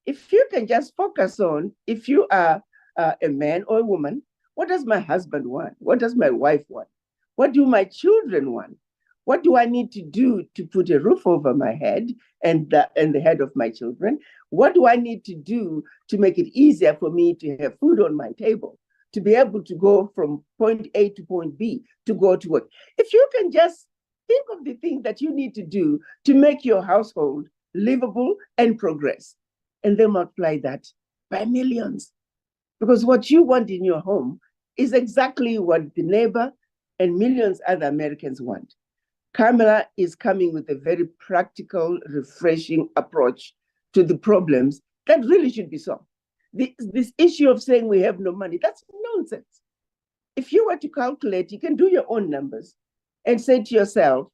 If you can just focus on, if you are a man or a woman, what does my husband want? What does my wife want? What do my children want? What do I need to do to put a roof over my head and the head of my children? What do I need to do to make it easier for me to have food on my table, to be able to go from point A to point B, to go to work? If you can just think of the things that you need to do to make your household livable and progress, and then multiply that by millions. Because what you want in your home is exactly what the neighbor and millions other Americans want. Kamala is coming with a very practical, refreshing approach to the problems that really should be solved. This issue of saying we have no money, that's nonsense. If you were to calculate, you can do your own numbers and say to yourself,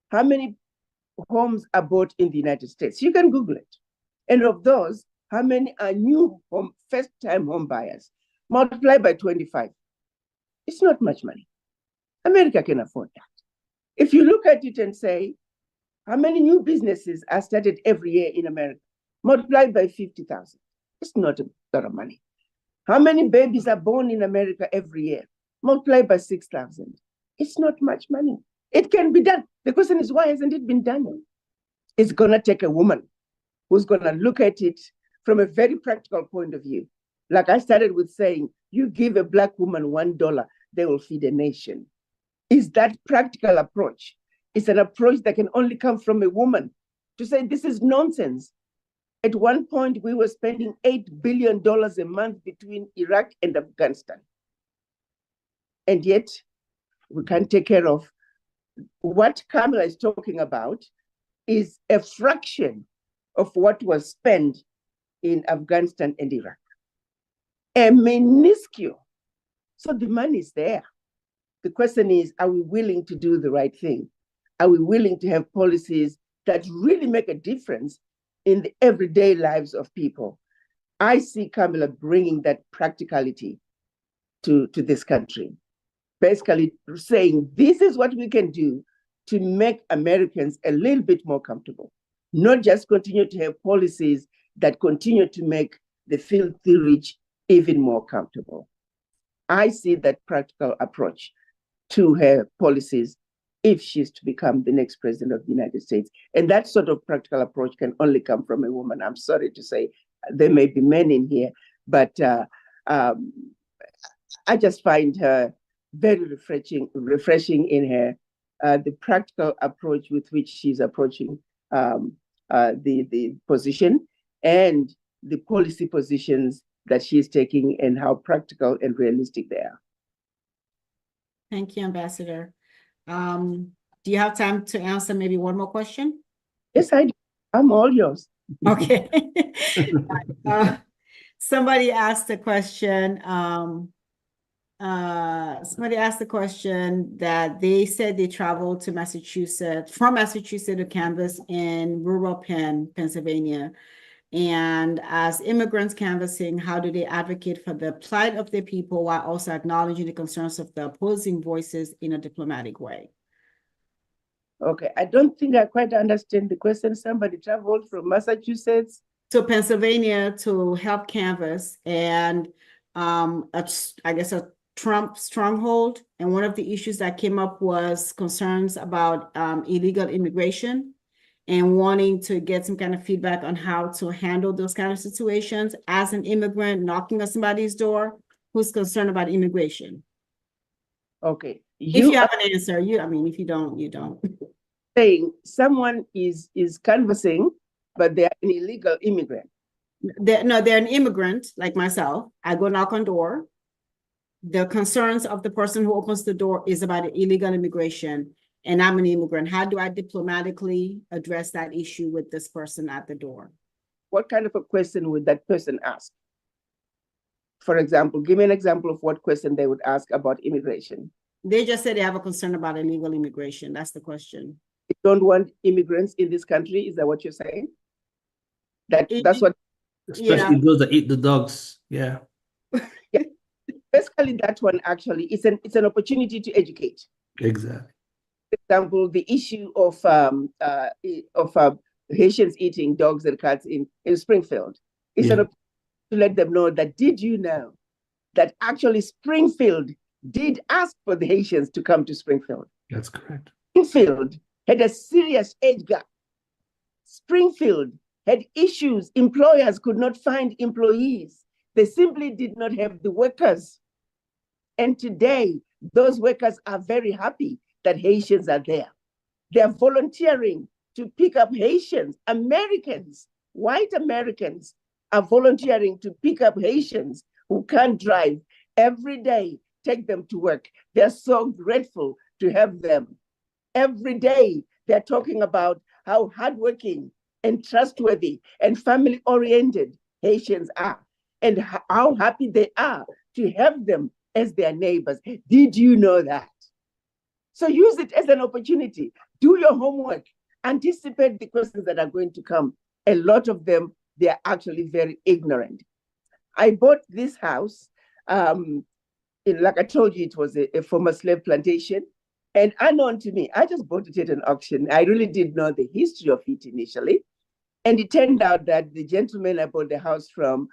how many homes are bought in the United States? You can Google it. And of those, how many are new first-time home buyers? Multiply by 25. It's not much money. America can afford that. If you look at it and say, how many new businesses are started every year in America? Multiplied by 50,000. It's not a lot of money. How many babies are born in America every year? Multiplied by 6,000. It's not much money. It can be done. The question is, why hasn't it been done? It's going to take a woman who's going to look at it from a very practical point of view. Like I started with saying, you give a Black woman $1, they will feed a nation. Is that practical approach? It's an approach that can only come from a woman to say this is nonsense. At one point, we were spending $8 billion a month between Iraq and Afghanistan. And yet, we can't take care of what Kamala is talking about is a fraction of what was spent in Afghanistan and Iraq. A minuscule. So the money is there. The question is, are we willing to do the right thing? Are we willing to have policies that really make a difference in the everyday lives of people? I see Kamala bringing that practicality to this country. Basically saying, this is what we can do to make Americans a little bit more comfortable, not just continue to have policies that continue to make the filthy rich even more comfortable. I see that practical approach to her policies if she's to become the next president of the United States. And that sort of practical approach can only come from a woman. I'm sorry to say, there may be men in here, but I just find her very refreshing in her the practical approach with which she's approaching the position and the policy positions that she's taking and how practical and realistic they are. Thank you, Ambassador. Do you have time to answer maybe one more question? Yes, I do. I'm all yours. Okay. Somebody asked a question. Somebody asked a question that they said they traveled to Massachusetts, from Massachusetts to canvass in rural Pennsylvania. And as immigrants canvassing, how do they advocate for the plight of their people while also acknowledging the concerns of the opposing voices in a diplomatic way? Okay, I don't think I quite understand the question. Somebody traveled from Massachusetts to Pennsylvania to help canvass, and I guess a Trump stronghold. And one of the issues that came up was concerns about illegal immigration and wanting to get some kind of feedback on how to handle those kind of situations as an immigrant knocking on somebody's door who's concerned about immigration. Okay. If you have an answer, I mean, if you don't, you don't. Saying someone is canvassing, but they're an illegal immigrant. They're an immigrant like myself. I go knock on door. The concerns of the person who opens the door is about illegal immigration, and I'm an immigrant. How do I diplomatically address that issue with this person at the door? What kind of a question would that person ask? For example, give me an example of what question they would ask about immigration. They just said they have a concern about illegal immigration. That's the question. They don't want immigrants in this country. Is that what you're saying? That's what. Especially those that eat the dogs. Yeah. Yeah. Basically, that one actually it's an opportunity to educate. Exactly. For example, the issue of Haitians eating dogs and cats in Springfield. It's an opportunity to let them know that, did you know that actually Springfield did ask for the Haitians to come to Springfield? That's correct. Springfield had a serious age gap. Springfield had issues. Employers could not find employees. They simply did not have the workers. And today, those workers are very happy that Haitians are there. They are volunteering to pick up Haitians. Americans, white Americans, are volunteering to pick up Haitians who can't drive every day, take them to work. They're so grateful to have them. Every day, they're talking about how hardworking and trustworthy and family-oriented Haitians are, and how happy they are to have them as their neighbors. Did you know that? So use it as an opportunity. Do your homework. Anticipate the questions that are going to come. A lot of them, they are actually very ignorant. I bought this house. Like I told you, it was a former slave plantation. And unknown to me, I just bought it at an auction. I really didn't know the history of it initially. And it turned out that the gentleman I bought the house from,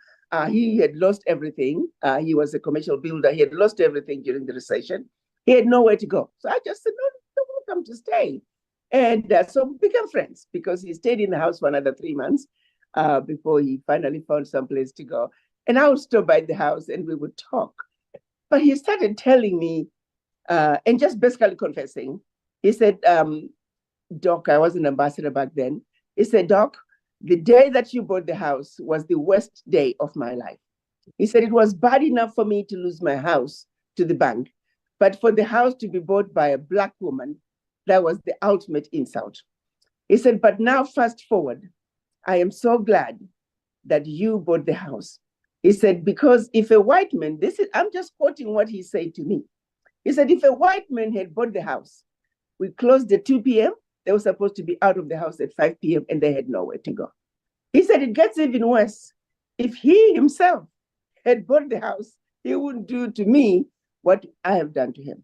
he had lost everything. He was a commercial builder. He had lost everything during the recession. He had nowhere to go. So I just said, no, you're welcome to stay. And so we became friends because he stayed in the house for another 3 months before he finally found some place to go. And I would stop by the house and we would talk. But he started telling me, and just basically confessing, he said, Doc, I was an ambassador back then. He said, Doc, the day that you bought the house was the worst day of my life. He said, it was bad enough for me to lose my house to the bank, but for the house to be bought by a Black woman, that was the ultimate insult. He said, but now fast forward, I am so glad that you bought the house. He said, because if a white man, I'm just quoting what he said to me. He said, if a white man had bought the house, we closed at 2 p.m., they were supposed to be out of the house at 5 p.m. and they had nowhere to go. He said it gets even worse. If he himself had bought the house, he wouldn't do to me what I have done to him.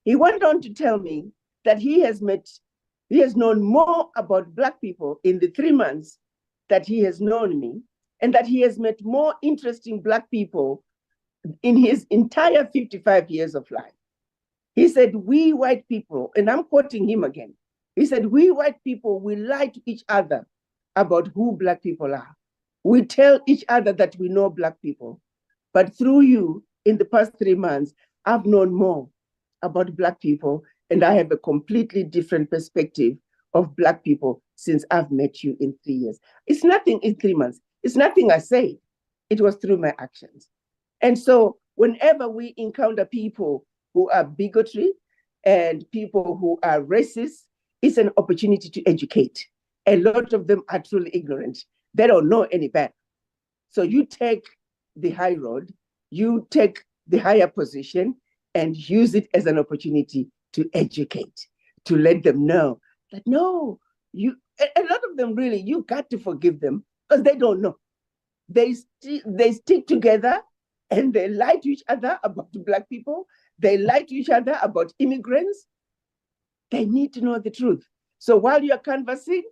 He went on to tell me that he has known more about Black people in the 3 months that he has known me, and that he has met more interesting Black people in his entire 55 years of life. He said, we white people, and I'm quoting him again. He said, we white people, we lie to each other about who Black people are. We tell each other that we know Black people. But through you, in the past 3 months, I've known more about Black people, and I have a completely different perspective of Black people since I've met you in 3 years. It's nothing in 3 months. It's nothing I said. It was through my actions. And so whenever we encounter people who are bigotry and people who are racist, it's an opportunity to educate. A lot of them are truly ignorant. They don't know any better. So you take the high road, you take the higher position and use it as an opportunity to educate, to let them know that no, a lot of them really, you got to forgive them because they don't know. They stick together and they lie to each other about Black people. They lie to each other about immigrants. They need to know the truth. So while you're canvassing,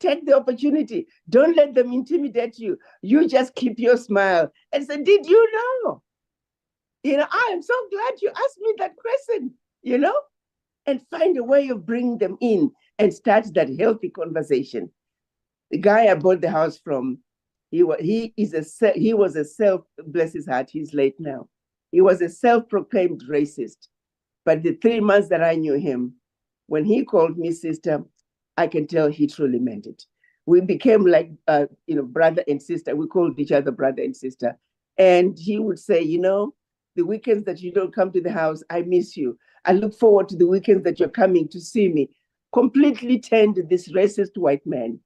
take the opportunity. Don't let them intimidate you. You just keep your smile and say, did you know? I am so glad you asked me that question, and find a way of bringing them in and start that healthy conversation. The guy I bought the house from, he was a bless his heart, he's late now. He was a self-proclaimed racist. But the 3 months that I knew him, when he called me sister, I can tell he truly meant it. We became like, brother and sister. We called each other brother and sister. And he would say, the weekends that you don't come to the house, I miss you. I look forward to the weekends that you're coming to see me. Completely turned this racist white man.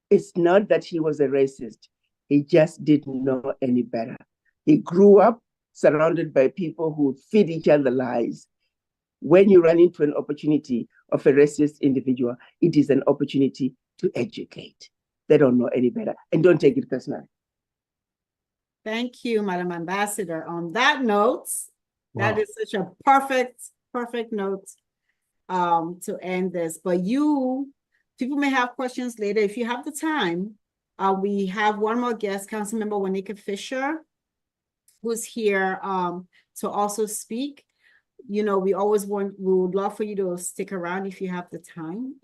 It's not that he was a racist. He just didn't know any better. He grew up surrounded by people who feed each other lies. When you run into an opportunity of a racist individual, it is an opportunity to educate. They don't know any better. And don't take it personally. Thank you, Madam Ambassador. On that note, Wow. that is such a perfect note to end this. But people may have questions later. If you have the time, we have one more guest, Councilmember Wanika Fisher, who's here to also speak. We would love for you to stick around if you have the time.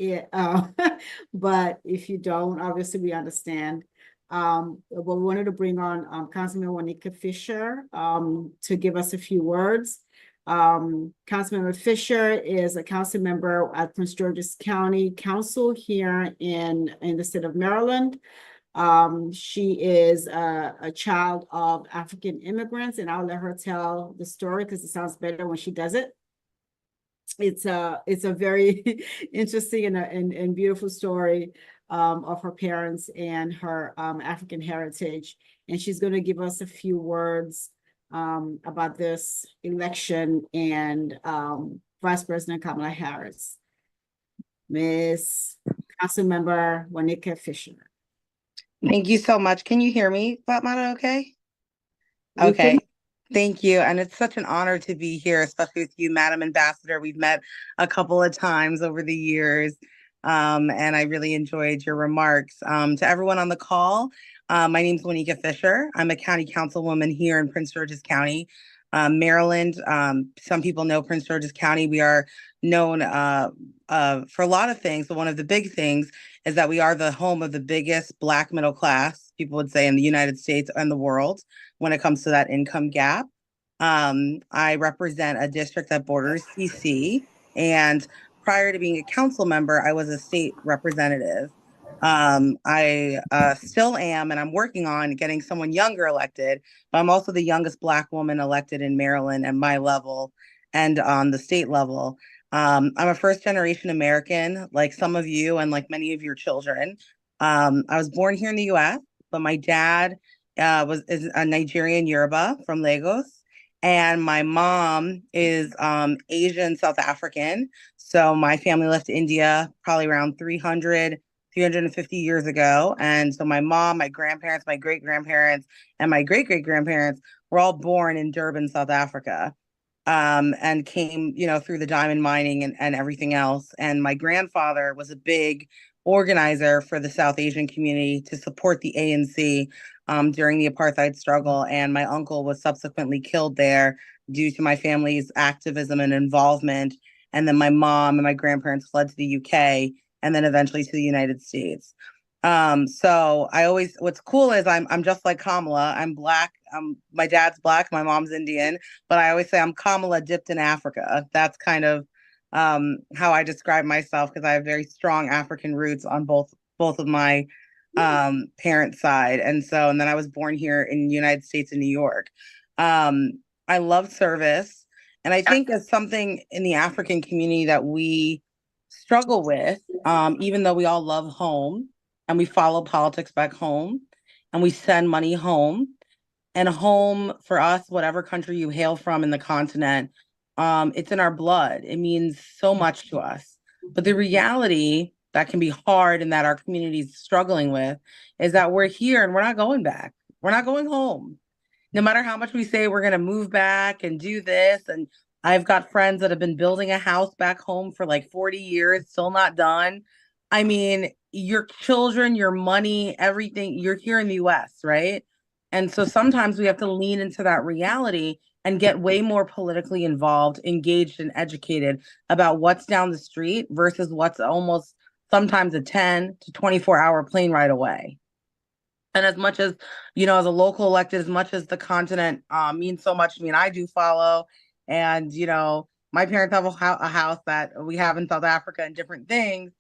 But if you don't, obviously we understand. But we wanted to bring on Councilmember Wanika Fisher to give us a few words. Councilmember Fisher is a council member at Prince George's County Council here in the state of Maryland. She is a child of African immigrants, and I'll let her tell the story because it sounds better when she does it. It's a very interesting and beautiful story of her parents and her African heritage. And she's going to give us a few words about this election and Vice President Kamala Harris. Ms. Councilmember Wanika Fisher. Thank you so much. Can you hear me, Fatmata, okay? Okay. Thank you. And it's such an honor to be here, especially with you, Madam Ambassador. We've met a couple of times over the years, and I really enjoyed your remarks. To everyone on the call, my name is Wanika Fisher. I'm a county councilwoman here in Prince George's County, Maryland. Some people know Prince George's County. We are known for a lot of things, but one of the big things is that we are the home of the biggest Black middle class, people would say, in the United States and the world when it comes to that income gap. I represent a district that borders DC, and prior to being a council member, I was a state representative. I still am, and I'm working on getting someone younger elected, but I'm also the youngest Black woman elected in Maryland at my level and on the state level. I'm a first-generation American, like some of you and like many of your children. I was born here in the U.S., but my dad is a Nigerian Yoruba from Lagos, and my mom is Asian South African. So my family left India probably around 350 years ago. And so my mom, my grandparents, my great-grandparents, and my great-great-grandparents were all born in Durban, South Africa. And came, through the diamond mining and everything else. And my grandfather was a big organizer for the South Asian community to support the ANC during the apartheid struggle. And my uncle was subsequently killed there due to my family's activism and involvement. And then my mom and my grandparents fled to the UK and then eventually to the United States. So what's cool is I'm just like Kamala. I'm Black. My dad's Black, my mom's Indian, but I always say I'm Kamala dipped in Africa. That's kind of how I describe myself, because I have very strong African roots on both of my parents' side. And then I was born here in the United States in New York. I love service. And I think as something in the African community that we struggle with, even though we all love home and we follow politics back home and we send money home, and home for us, whatever country you hail from in the continent, it's in our blood. It means so much to us. But the reality that can be hard and that our community is struggling with is that we're here and we're not going back. We're not going home. No matter how much we say we're going to move back and do this. And I've got friends that have been building a house back home for like 40 years, still not done. I mean, your children, your money, everything, you're here in the US, right? And so sometimes we have to lean into that reality and get way more politically involved, engaged, and educated about what's down the street versus what's almost sometimes a 10 to 24-hour plane ride away. And as much as, as a local elected, as much as the continent means so much to me, and I do follow, and, my parents have a house that we have in South Africa and different things,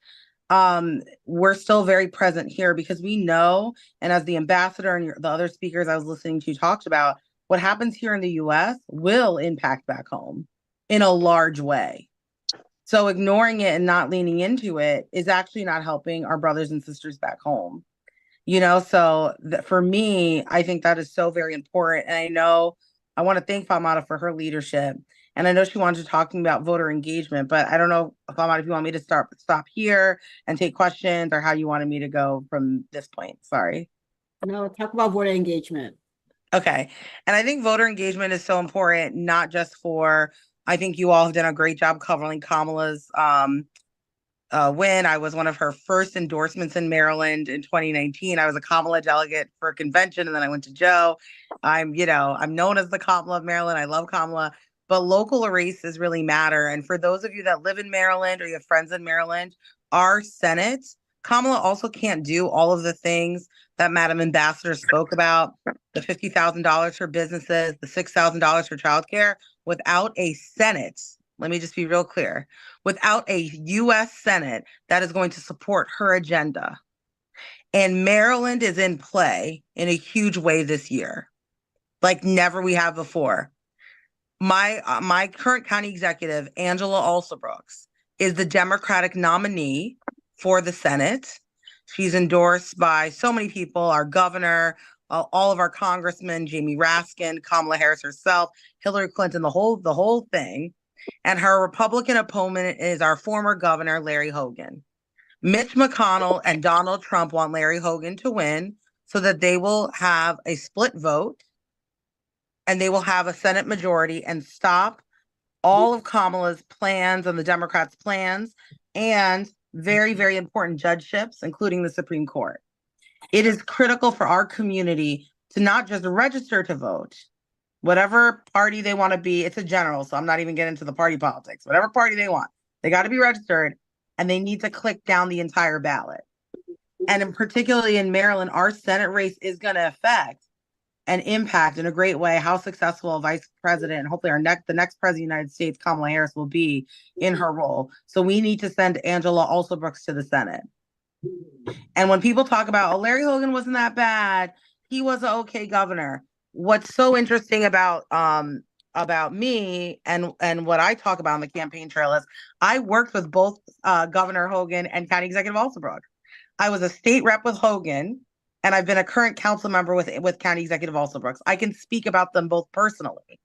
we're still very present here because we know, and as the ambassador and the other speakers I was listening to talked about, what happens here in the US will impact back home in a large way. So ignoring it and not leaning into it is actually not helping our brothers and sisters back home. So for me, I think that is so very important. And I know I want to thank Fatmata for her leadership. And I know she wanted to talk to me about voter engagement, but I don't know, Fatmata, if you want me to stop here and take questions, or how you wanted me to go from this point. Sorry. No, talk about voter engagement. Okay. And I think voter engagement is so important, not just I think you all have done a great job covering Kamala's win. I was one of her first endorsements in Maryland in 2019. I was a Kamala delegate for a convention, and then I went to Joe. I'm known as the Kamala of Maryland. I love Kamala, but local races really matter. And for those of you that live in Maryland or you have friends in Maryland, our Senate, Kamala also can't do all of the things that Madam Ambassador spoke about, the $50,000 for businesses, the $6,000 for childcare, without a Senate. Let me just be real clear. Without a U.S. Senate that is going to support her agenda. And Maryland is in play in a huge way this year, like never we have before. My current county executive, Angela Alsobrooks, is the Democratic nominee for the Senate. She's endorsed by so many people, our governor, all of our congressmen, Jamie Raskin, Kamala Harris herself, Hillary Clinton, the whole thing. And her Republican opponent is our former governor, Larry Hogan. Mitch McConnell and Donald Trump want Larry Hogan to win so that they will have a split vote and they will have a Senate majority and stop all of Kamala's plans and the Democrats' plans and very, very important judgeships, including the Supreme Court. It is critical for our community to not just register to vote, whatever party they want to be. It's a general, so I'm not even getting into the party politics. Whatever party they want, they got to be registered, and they need to click down the entire ballot. And particularly in Maryland, our Senate race is going to affect and impact in a great way how successful a vice president, and hopefully the next president of the United States, Kamala Harris, will be in her role. So we need to send Angela Alsobrooks to the Senate. And when people talk about, Larry Hogan wasn't that bad, he was an okay governor. What's so interesting about me and what I talk about on the campaign trail is I worked with both Governor Hogan and County Executive Alsobrooks. I was a state rep with Hogan, and I've been a current council member with County Executive Alsobrooks. I can speak about them both personally.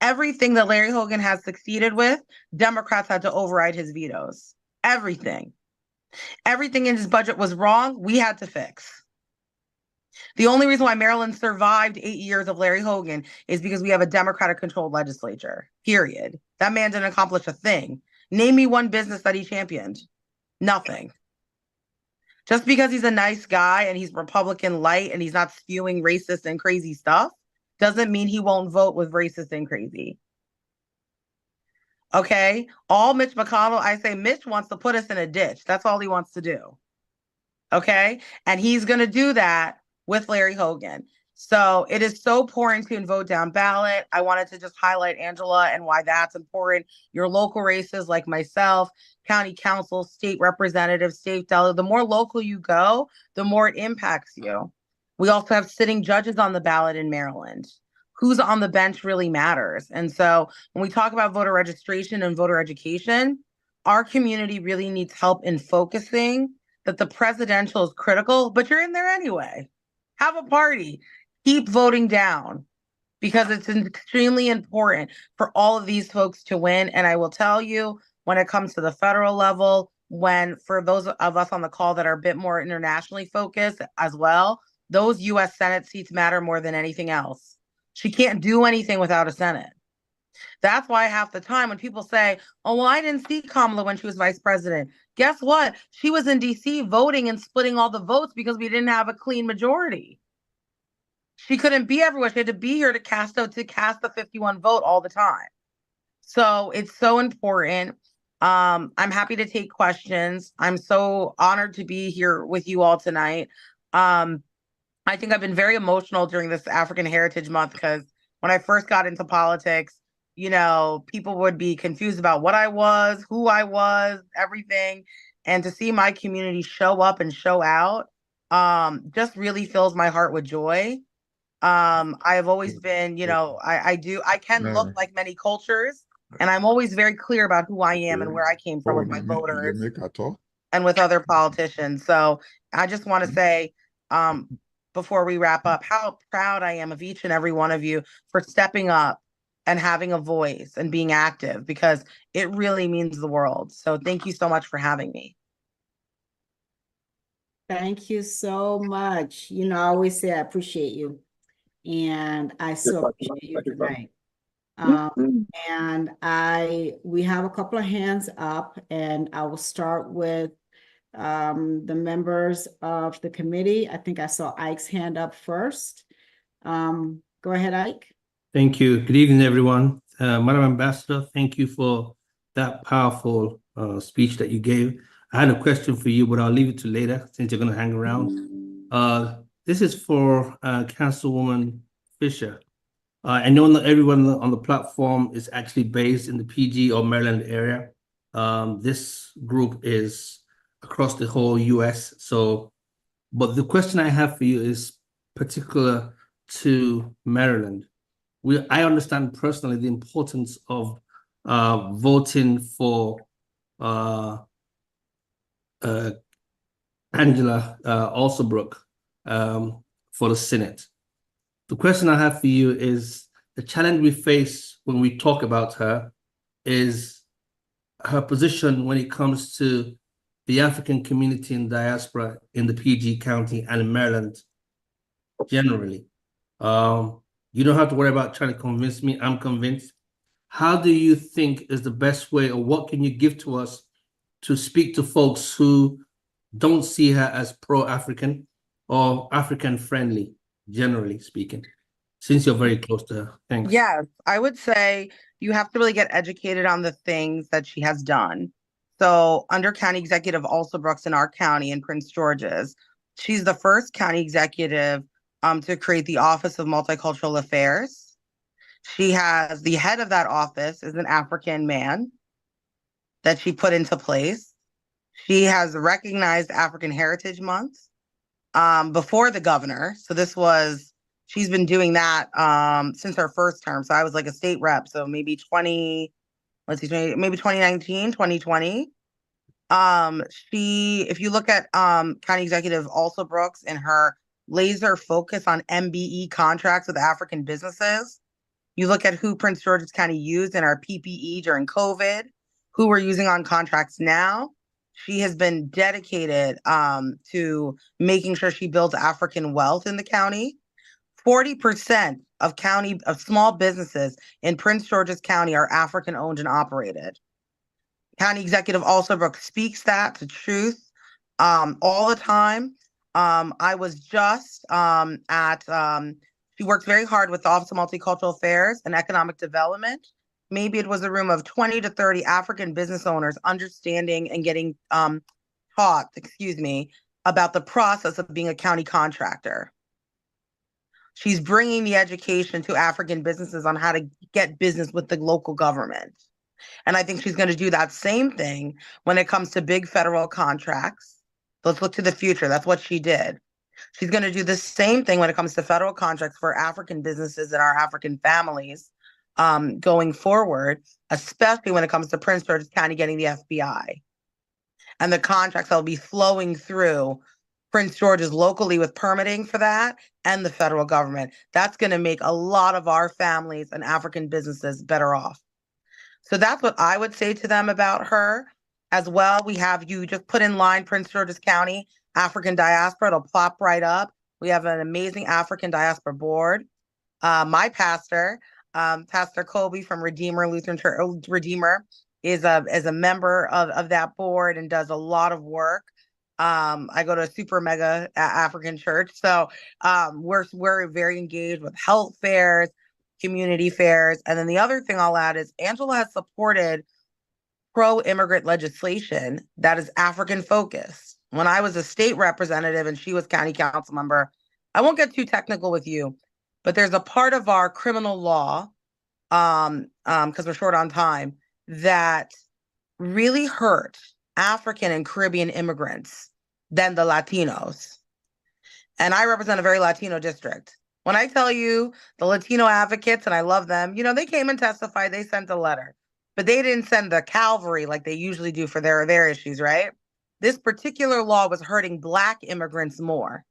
Everything that Larry Hogan has succeeded with, Democrats had to override his vetoes. Everything in his budget was wrong, we had to fix. The only reason why Maryland survived 8 years of Larry Hogan is because we have a Democratic-controlled legislature, period. That man didn't accomplish a thing. Name me one business that he championed. Nothing. Just because he's a nice guy and he's Republican light and he's not spewing racist and crazy stuff doesn't mean he won't vote with racist and crazy. Okay? All Mitch McConnell, I say Mitch wants to put us in a ditch. That's all he wants to do. Okay? And he's going to do that with Larry Hogan. So it is so important to vote down ballot. I wanted to just highlight Angela and why that's important. Your local races like myself, county council, state representative, state delegate, the more local you go, the more it impacts you. We also have sitting judges on the ballot in Maryland. Who's on the bench really matters. And so when we talk about voter registration and voter education, our community really needs help in focusing that the presidential is critical, but you're in there anyway. Have a party. Keep voting down because it's extremely important for all of these folks to win. And I will tell you, when it comes to the federal level, when for those of us on the call that are a bit more internationally focused as well, those US Senate seats matter more than anything else. She can't do anything without a Senate. That's why half the time when people say, oh, well, I didn't see Kamala when she was vice president. Guess what? She was in DC voting and splitting all the votes because we didn't have a clean majority. She couldn't be everywhere. She had to be here to cast the 51 vote all the time. So it's so important. I'm happy to take questions. I'm so honored to be here with you all tonight. I think I've been very emotional during this African Heritage Month because when I first got into politics, you know, people would be confused about what I was, who I was, everything. And to see my community show up and show out just really fills my heart with joy. I have always been, you know, I can look like many cultures, and I'm always very clear about who I am and where I came from with my voters and with other politicians. So I just want to say, before we wrap up, how proud I am of each and every one of you for stepping up and having a voice and being active, because it really means the world. So thank you so much for having me. Thank you so much. You know, I always say I appreciate you. And I so appreciate you tonight. And we have a couple of hands up, and I will start with the members of the committee. I think I saw Ike's hand up first. Go ahead, Ike. Thank you. Good evening, everyone. Madam Ambassador, thank you for that powerful speech that you gave. I had a question for you, but I'll leave it to later since you're going to hang around. This is for Councilwoman Fisher. I know not everyone on the platform is actually based in the PG or Maryland area. This group is across the whole US. But the question I have for you is particular to Maryland. I understand personally the importance of voting for Angela Alsobrook for the Senate. The question I have for you is the challenge we face when we talk about her is her position when it comes to the African community and diaspora in the PG County and in Maryland generally. You don't have to worry about trying to convince me. I'm convinced. How do you think is the best way, or what can you give to us to speak to folks who don't see her as pro-African or African friendly, generally speaking, since you're very close to her? Thanks. Yes, I would say you have to really get educated on the things that she has done. So under County Executive Alsobrooks in our county in Prince George's, she's the first county executive to create the Office of Multicultural Affairs. She has the head of that office is an African man that she put into place. She has recognized African Heritage Month before the governor. So she's been doing that since her first term. So I was like a state rep. So maybe 2019, 2020. If you look at County Executive Alsobrooks and her laser focus on MBE contracts with African businesses, you look at who Prince George's County used in our PPE during COVID, who we're using on contracts now. She has been dedicated to making sure she builds African wealth in the county. 40% of small businesses in Prince George's County are African owned and operated. County Executive Alsobrooks speaks that to truth. all the time. I was just she worked very hard with the Office of Multicultural Affairs and Economic Development. Maybe it was a room of 20 to 30 African business owners understanding and getting taught, about the process of being a county contractor. She's bringing the education to African businesses on how to get business with the local government. And I think she's going to do that same thing when it comes to big federal contracts. Let's look to the future. That's what she did. She's going to do the same thing when it comes to federal contracts for African businesses and our African families going forward, especially when it comes to Prince George's County getting the FBI and the contracts that will be flowing through Prince George's locally with permitting for that and the federal government. That's going to make a lot of our families and African businesses better off. So that's what I would say to them about her. As well, we have you just put in line Prince George's County African Diaspora. It'll plop right up. We have an amazing African Diaspora board. My pastor, Pastor Colby from Redeemer Lutheran Church, Redeemer, is a member of that board and does a lot of work. I go to a super mega African church, so we're very engaged with health fairs, community fairs, and then the other thing I'll add is Angela has supported pro-immigrant legislation that is African focused. When I was a state representative and she was county council member, I won't get too technical with you, but there's a part of our criminal law, because we're short on time, that really hurt African and Caribbean immigrants than the Latinos. And I represent a very Latino district. When I tell you the Latino advocates, and I love them, they came and testified, they sent a letter, but they didn't send the cavalry like they usually do for their issues, right? This particular law was hurting Black immigrants more.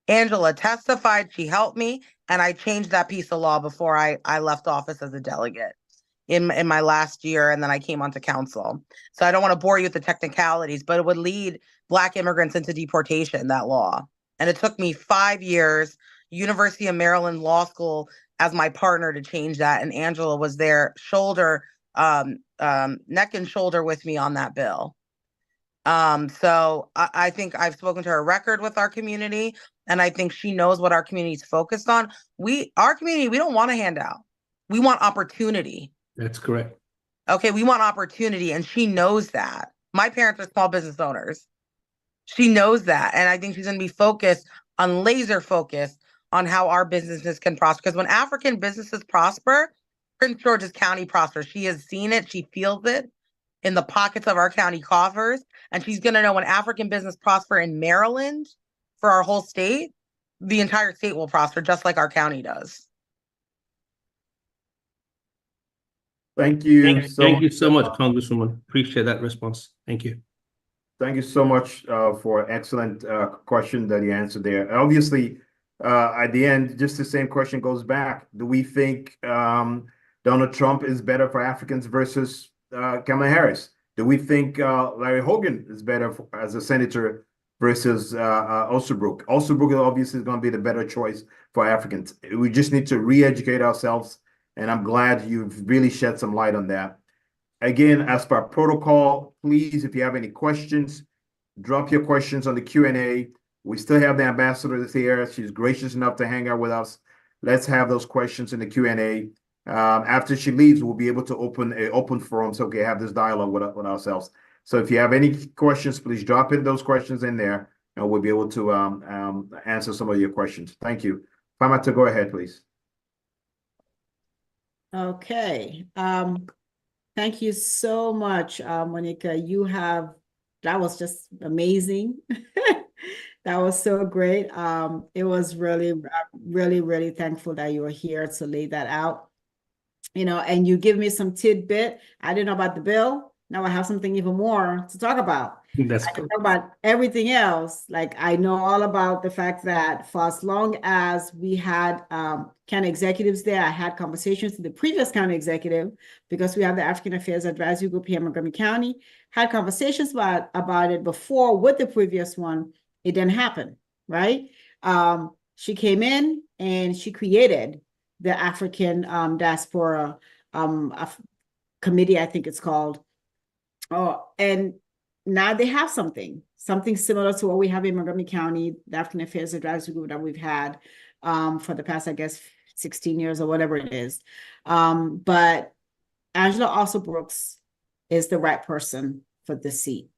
Angela testified, she helped me, and I changed that piece of law before I left office as a delegate in my last year, and then I came onto council. So I don't want to bore you with the technicalities, but it would lead Black immigrants into deportation, that law. And it took me 5 years, University of Maryland Law School as my partner to change that, and Angela was there neck and shoulder with me on that bill. So I think I've spoken to her record with our community, and I think she knows what our community is focused on. Our community, we don't want a handout. We want opportunity. That's correct. Okay, we want opportunity, and she knows that. My parents are small business owners. She knows that, and I think she's going to be laser focused on how our businesses can prosper. Because when African businesses prosper, Prince George's County prospers. She has seen it. She feels it in the pockets of our county coffers. And she's going to know when African business prosper in Maryland for our whole state, the entire state will prosper just like our county does. Thank you. Thank you so much, Congresswoman. Appreciate that response. Thank you. Thank you so much for an excellent question that you answered there. Obviously, at the end, just the same question goes back. Do we think Donald Trump is better for Africans versus Kamala Harris? Do we think Larry Hogan is better as a senator versus Ossobrook? Ossobrook obviously is going to be the better choice for Africans. We just need to re-educate ourselves, and I'm glad you've really shed some light on that. Again, as per protocol, please, if you have any questions, drop your questions on the Q&A. We still have the ambassador here. She's gracious enough to hang out with us. Let's have those questions in the Q&A. After she leaves, we'll be able to open an open forum so we can have this dialogue with ourselves. So if you have any questions, please drop in those questions in there, and we'll be able to answer some of your questions. Thank you. Famata, go ahead, please. Okay. Thank you so much, Monica. That was just amazing. That was so great. It was really thankful that you were here to lay that out. And you give me some tidbit. I didn't know about the bill. Now I have something even more to talk about. That's I can talk about everything else. Like, I know all about the fact that for as long as we had county executives there, I had conversations with the previous county executive, because we have the African Affairs Advisory Group here in Montgomery County, had conversations about it before with the previous one. It didn't happen, right? She came in and she created the African Diaspora Committee, I think it's called. And now they have something similar to what we have in Montgomery County, the African Affairs Advisory Group that we've had for the past, I guess, 16 years or whatever it is. But Angela also Brooks is the right person for this seat.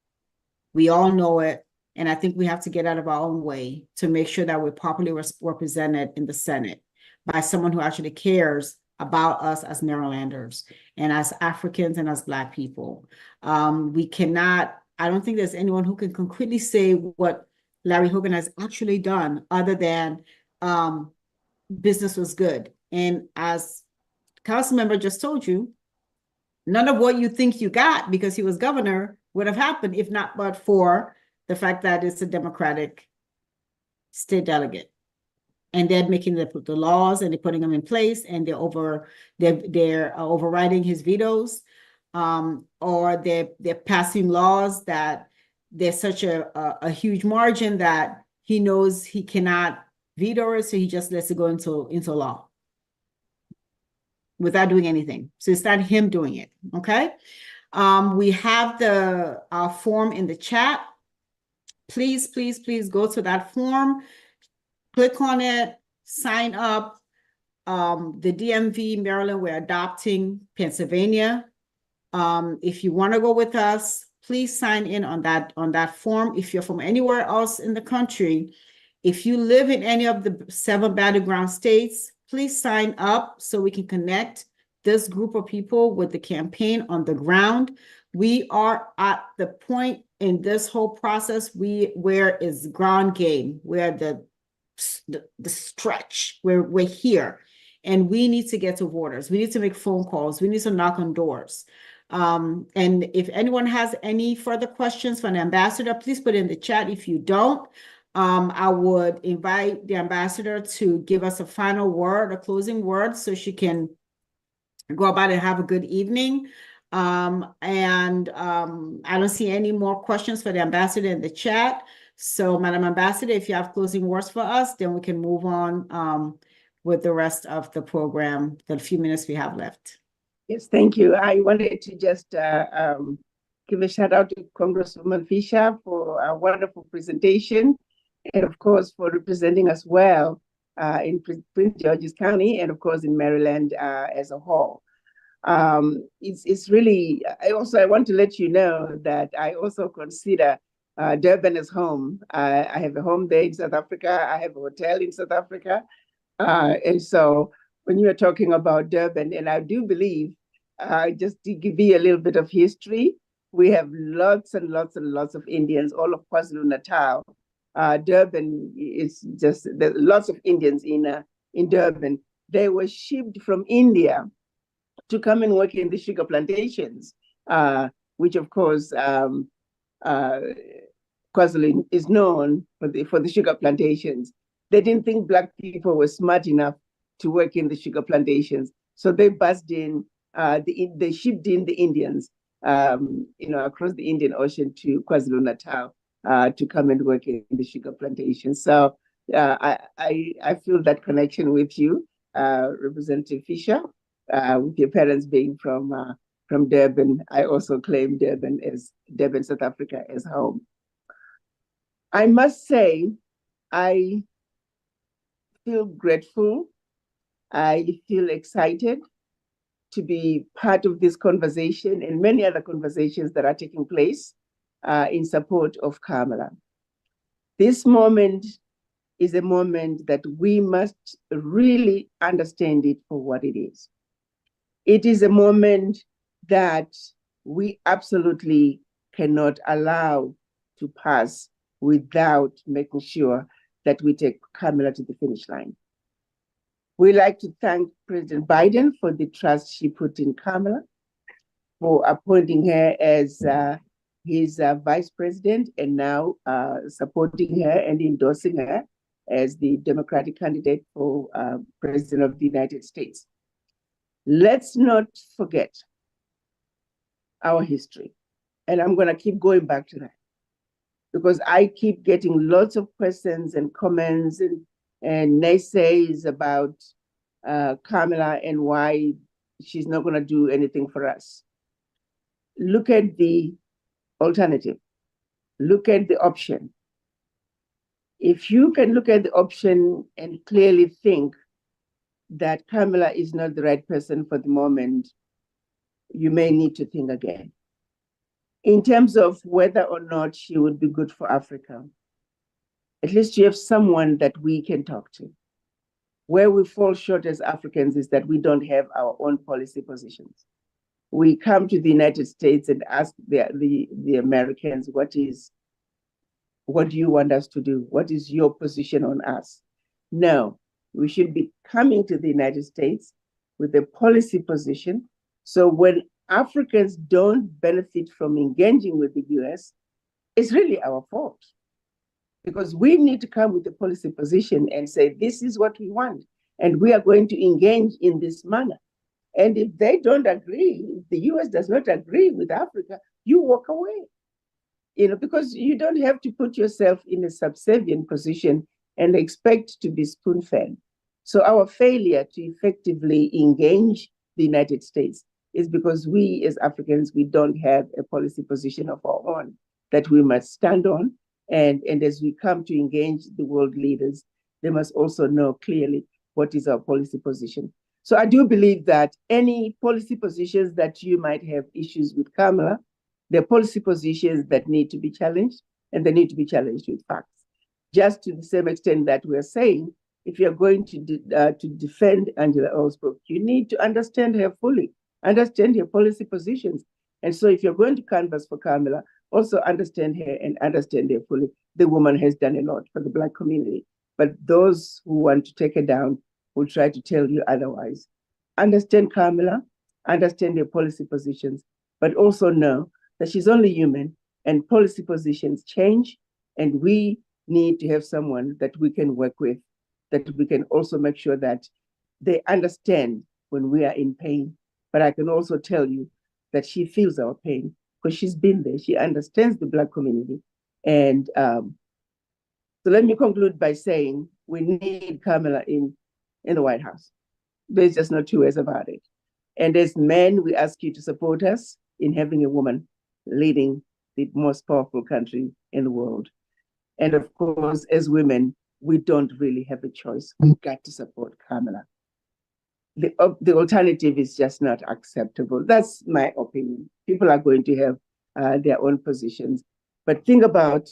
We all know it. And I think we have to get out of our own way to make sure that we're properly represented in the Senate by someone who actually cares about us as Marylanders and as Africans and as Black people. We cannot, I don't think there's anyone who can concretely say what Larry Hogan has actually done other than business was good. And as council member just told you, none of what you think you got because he was governor would have happened if not but for the fact that it's a Democratic state delegate. And they're making the laws and they're putting them in place and they're overriding his vetoes, or they're passing laws that there's such a huge margin that he knows he cannot veto it, so he just lets it go into law without doing anything. So it's not him doing it, okay? We have our form in the chat. Please, please, please go to that form, click on it, sign up. The DMV, Maryland, we're adopting Pennsylvania. If you want to go with us, please sign in on that form. If you're from anywhere else in the country, if you live in any of the 7 battleground states, please sign up so we can connect this group of people with the campaign on the ground. We are at the point in this whole process where it's ground game, where the stretch, where we're here, and we need to get to voters. We need to make phone calls. We need to knock on doors. And if anyone has any further questions for the ambassador, please put it in the chat. If you don't, I would invite the ambassador to give us a final word, a closing word, so she can go about and have a good evening. I don't see any more questions for the ambassador in the chat. So, Madam Ambassador, if you have closing words for us, then we can move on with the rest of the program, the few minutes we have left. Yes, thank you. I wanted to just give a shout out to Congresswoman Fisher for a wonderful presentation, and of course for representing us well in Prince George's County, and of course in Maryland as a whole. It's really, I want to let you know that I also consider Durban as home. I have a home there in South Africa. I have a hotel in South Africa. And so when you are talking about Durban, and I do believe, just to give you a little bit of history, we have lots and lots and lots of Indians, all of KwaZulu-Natal. Durban is just, there's lots of Indians in Durban. They were shipped from India to come and work in the sugar plantations, which of course KwaZulu is known for the sugar plantations. They didn't think Black people were smart enough to work in the sugar plantations, so they buzzed in. They shipped in the Indians, across the Indian Ocean to KwaZulu-Natal to come and work in the sugar plantations. So I feel that connection with you, Representative Fisher. With your parents being from Durban, I also claim Durban, South Africa as home. I must say, I feel grateful. I feel excited to be part of this conversation and many other conversations that are taking place in support of Kamala. This moment is a moment that we must really understand it for what it is. It is a moment that we absolutely cannot allow to pass without making sure that we take Kamala to the finish line. We like to thank President Biden for the trust she put in Kamala, for appointing her as his vice president, and now supporting her and endorsing her as the Democratic candidate for President of the United States. Let's not forget our history. And I'm going to keep going back to that because I keep getting lots of questions and comments and naysays about Kamala and why she's not going to do anything for us. Look at the alternative. look at the option. If you can look at the option and clearly think that Kamala is not the right person for the moment, you may need to think again. In terms of whether or not she would be good for Africa, at least you have someone that we can talk to. Where we fall short as Africans is that we don't have our own policy positions. We come to the United States and ask the Americans, what do you want us to do? What is your position on us? No, we should be coming to the United States with a policy position. So when Africans don't benefit from engaging with the US, it's really our fault. Because we need to come with a policy position and say, this is what we want, and we are going to engage in this manner. And if they don't agree, if the US does not agree with Africa, you walk away. Because you don't have to put yourself in a subservient position and expect to be spoon-fed. So our failure to effectively engage the United States is because we as Africans, we don't have a policy position of our own that we must stand on. And as we come to engage the world leaders, they must also know clearly what is our policy position. So I do believe that any policy positions that you might have issues with Kamala, they're policy positions that need to be challenged, and they need to be challenged with facts. Just to the same extent that we're saying, if you're going to defend Angela Ellsbrook, you need to understand her fully, understand her policy positions. And so if you're going to canvass for Kamala, also understand her and understand her fully. The woman has done a lot for the Black community, but those who want to take her down will try to tell you otherwise. Understand Kamala, understand her policy positions, but also know that she's only human and policy positions change, and we need to have someone that we can work with, that we can also make sure that they understand when we are in pain. But I can also tell you that she feels our pain because she's been there. She understands the Black community. And so let me conclude by saying we need Kamala in the White House. There's just no two ways about it. And as men, we ask you to support us in having a woman leading the most powerful country in the world. And of course, as women, we don't really have a choice. We've got to support Kamala. The alternative is just not acceptable. That's my opinion. People are going to have their own positions. But think about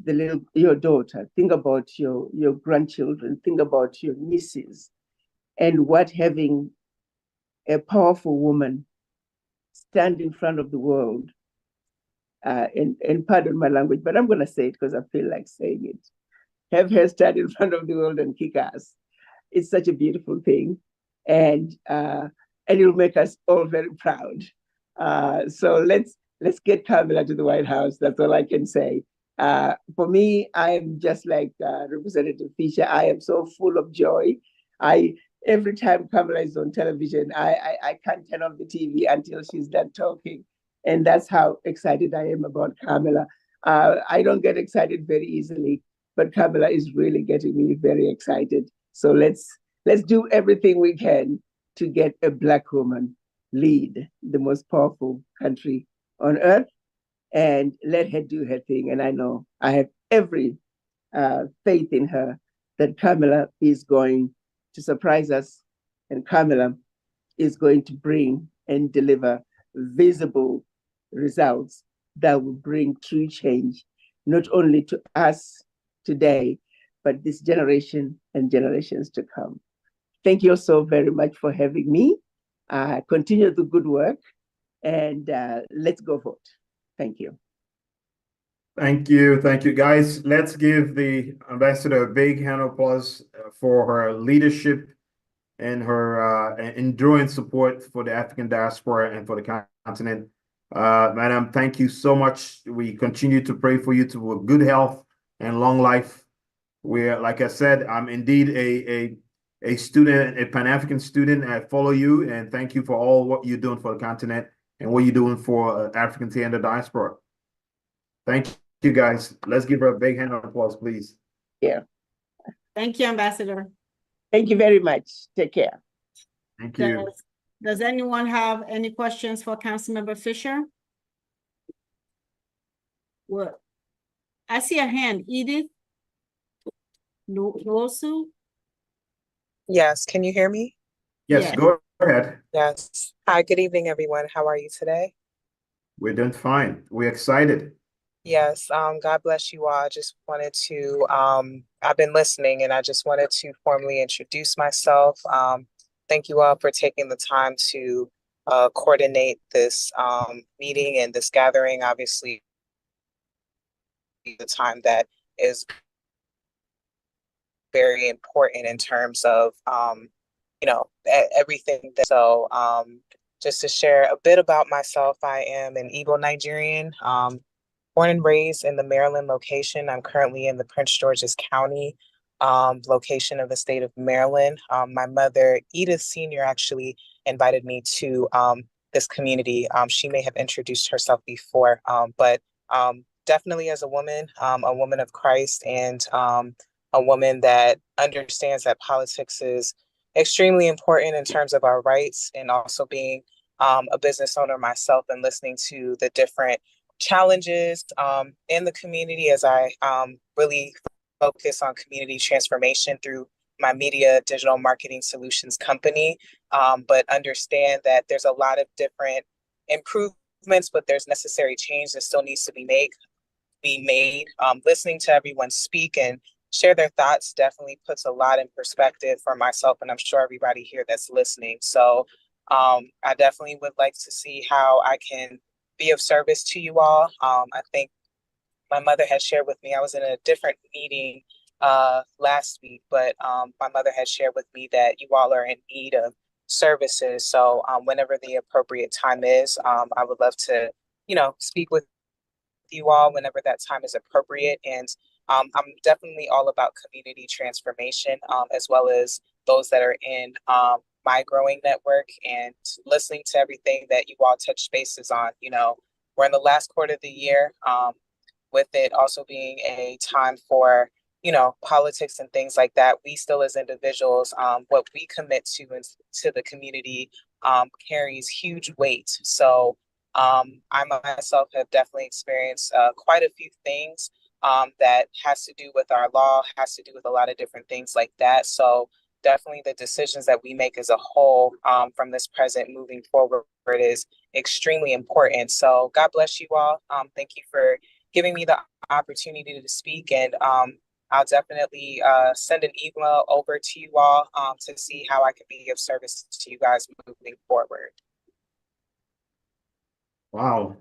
your daughter, think about your grandchildren, think about your nieces, and what having a powerful woman stand in front of the world, and pardon my language, but I'm going to say it because I feel like saying it. Have her stand in front of the world and kick ass. It's such a beautiful thing, and it'll make us all very proud. So let's get Kamala to the White House. That's all I can say. For me, I'm just like Representative Fisher. I am so full of joy. Every time Kamala is on television, I can't turn off the TV until she's done talking. And that's how excited I am about Kamala. I don't get excited very easily, but Kamala is really getting me very excited. So let's do everything we can to get a Black woman lead the most powerful country on earth and let her do her thing. And I know I have every faith in her that Kamala is going to surprise us, and Kamala is going to bring and deliver visible results that will bring true change, not only to us today, but this generation and generations to come. Thank you so very much for having me. Continue the good work, and let's go vote. Thank you. Thank you. Thank you, guys. Let's give the ambassador a big hand of applause for her leadership and her enduring support for the African diaspora and for the continent. Madam, thank you so much. We continue to pray for you to good health and long life. We're, like I said, I'm indeed a student, a Pan-African student. I follow you, and thank you for all what you're doing for the continent and what you're doing for Africans here in the diaspora. Thank you, guys. Let's give her a big hand of applause, please. Yeah. Thank you, Ambassador. Thank you very much. Take care. Thank you. Does anyone have any questions for Councilmember Fisher? What? I see a hand. Edith? Nwosu? Yes, can you hear me? Yes, Yes. go ahead. Yes. Hi, good evening, everyone. How are you today? We're doing fine. We're excited. Yes, God bless you all. I just wanted to, I've been listening and I just wanted to formally introduce myself. Thank you all for taking the time to coordinate this meeting and this gathering. Obviously, the time that is very important in terms of, everything. So just to share a bit about myself, I am an Igbo Nigerian, born and raised in the Maryland location. I'm currently in the Prince George's County location of the state of Maryland. My mother, Edith Sr., actually invited me to this community. She may have introduced herself before, but definitely as a woman of Christ, and a woman that understands that politics is extremely important in terms of our rights, and also being a business owner myself and listening to the different challenges in the community as I really focus on community transformation through my media digital marketing solutions company, but understand that there's a lot of different improvements, but there's necessary change that still needs to be made. Listening to everyone speak and share their thoughts definitely puts a lot in perspective for myself, and I'm sure everybody here that's listening. So I definitely would like to see how I can be of service to you all. I think my mother had shared with me, I was in a different meeting last week, but my mother had shared with me that you all are in need of services. So whenever the appropriate time is, I would love to, speak with you all whenever that time is appropriate. And I'm definitely all about community transformation, as well as those that are in my growing network, and listening to everything that you all touch bases on. We're in the last quarter of the year, with it also being a time for, politics and things like that. We still as individuals, what we commit to the community carries huge weight. So I myself have definitely experienced quite a few things that has to do with our law, has to do with a lot of different things like that. So definitely the decisions that we make as a whole from this present moving forward is extremely important. So God bless you all. Thank you for giving me the opportunity to speak, and I'll definitely send an email over to you all to see how I can be of service to you guys moving forward. Wow.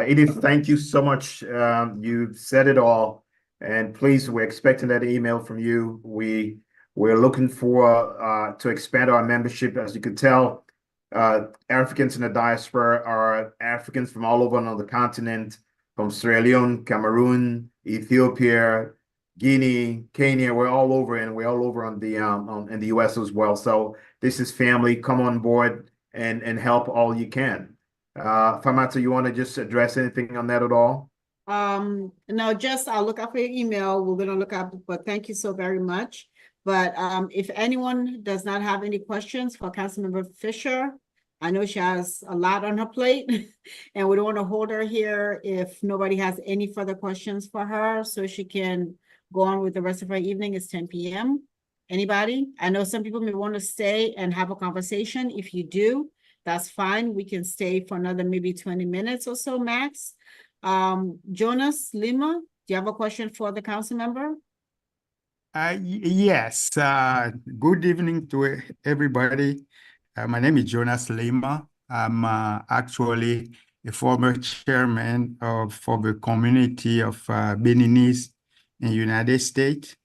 Edith, thank you so much. You've said it all. And please, we're expecting that email from you. We're looking for to expand our membership. As you could tell, Africans in the diaspora are Africans from all over on the continent, from Sierra Leone, Cameroon, Ethiopia, Guinea, Kenya. We're all over, and we're all over on the in the US as well. So this is family. Come on board and help all you can. Famata, you want to just address anything on that at all? No, just I'll look up your email. We're gonna look up, but thank you so very much. But if anyone does not have any questions for Councilmember Fisher, I know she has a lot on her plate and we don't want to hold her here if nobody has any further questions for her, so she can go on with the rest of her evening. It's 10 p.m. Anybody? I know some people may want to stay and have a conversation. If you do, that's fine. We can stay for another maybe 20 minutes or so max. Jonas Lima, do you have a question for the council member? Yes. Good evening to everybody. My name is Jonas Lima. I'm actually a former chairman for the community of Beninese in the United States.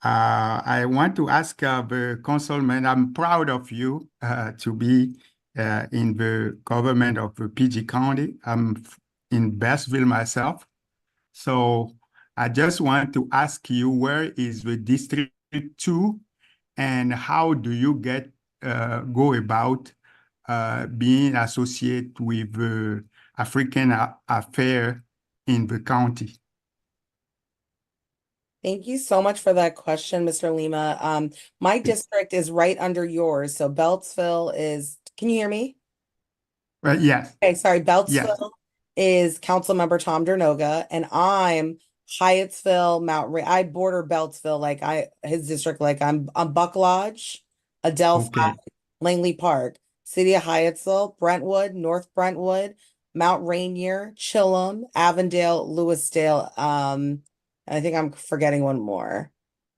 I want to ask the councilman, I'm proud of you to be in the government of PG County. I'm in Bassville myself. So I just want to ask you, where is the District 2 and how do you go about being associated with African affairs in the county? Thank you so much for that question, Mr. Lima. My district is right under yours. So Beltsville is, can you hear me? Yes. Okay, sorry, Beltsville Yes. is Councilmember Tom Dernoga, and I'm Hyattsville, I border Beltsville, his district, I'm Buck Lodge, Adelphi, Okay. Langley Park, City of Hyattsville, Brentwood, North Brentwood, Mount Rainier, Chilham, Avondale, Lewisdale, and I think I'm forgetting one more.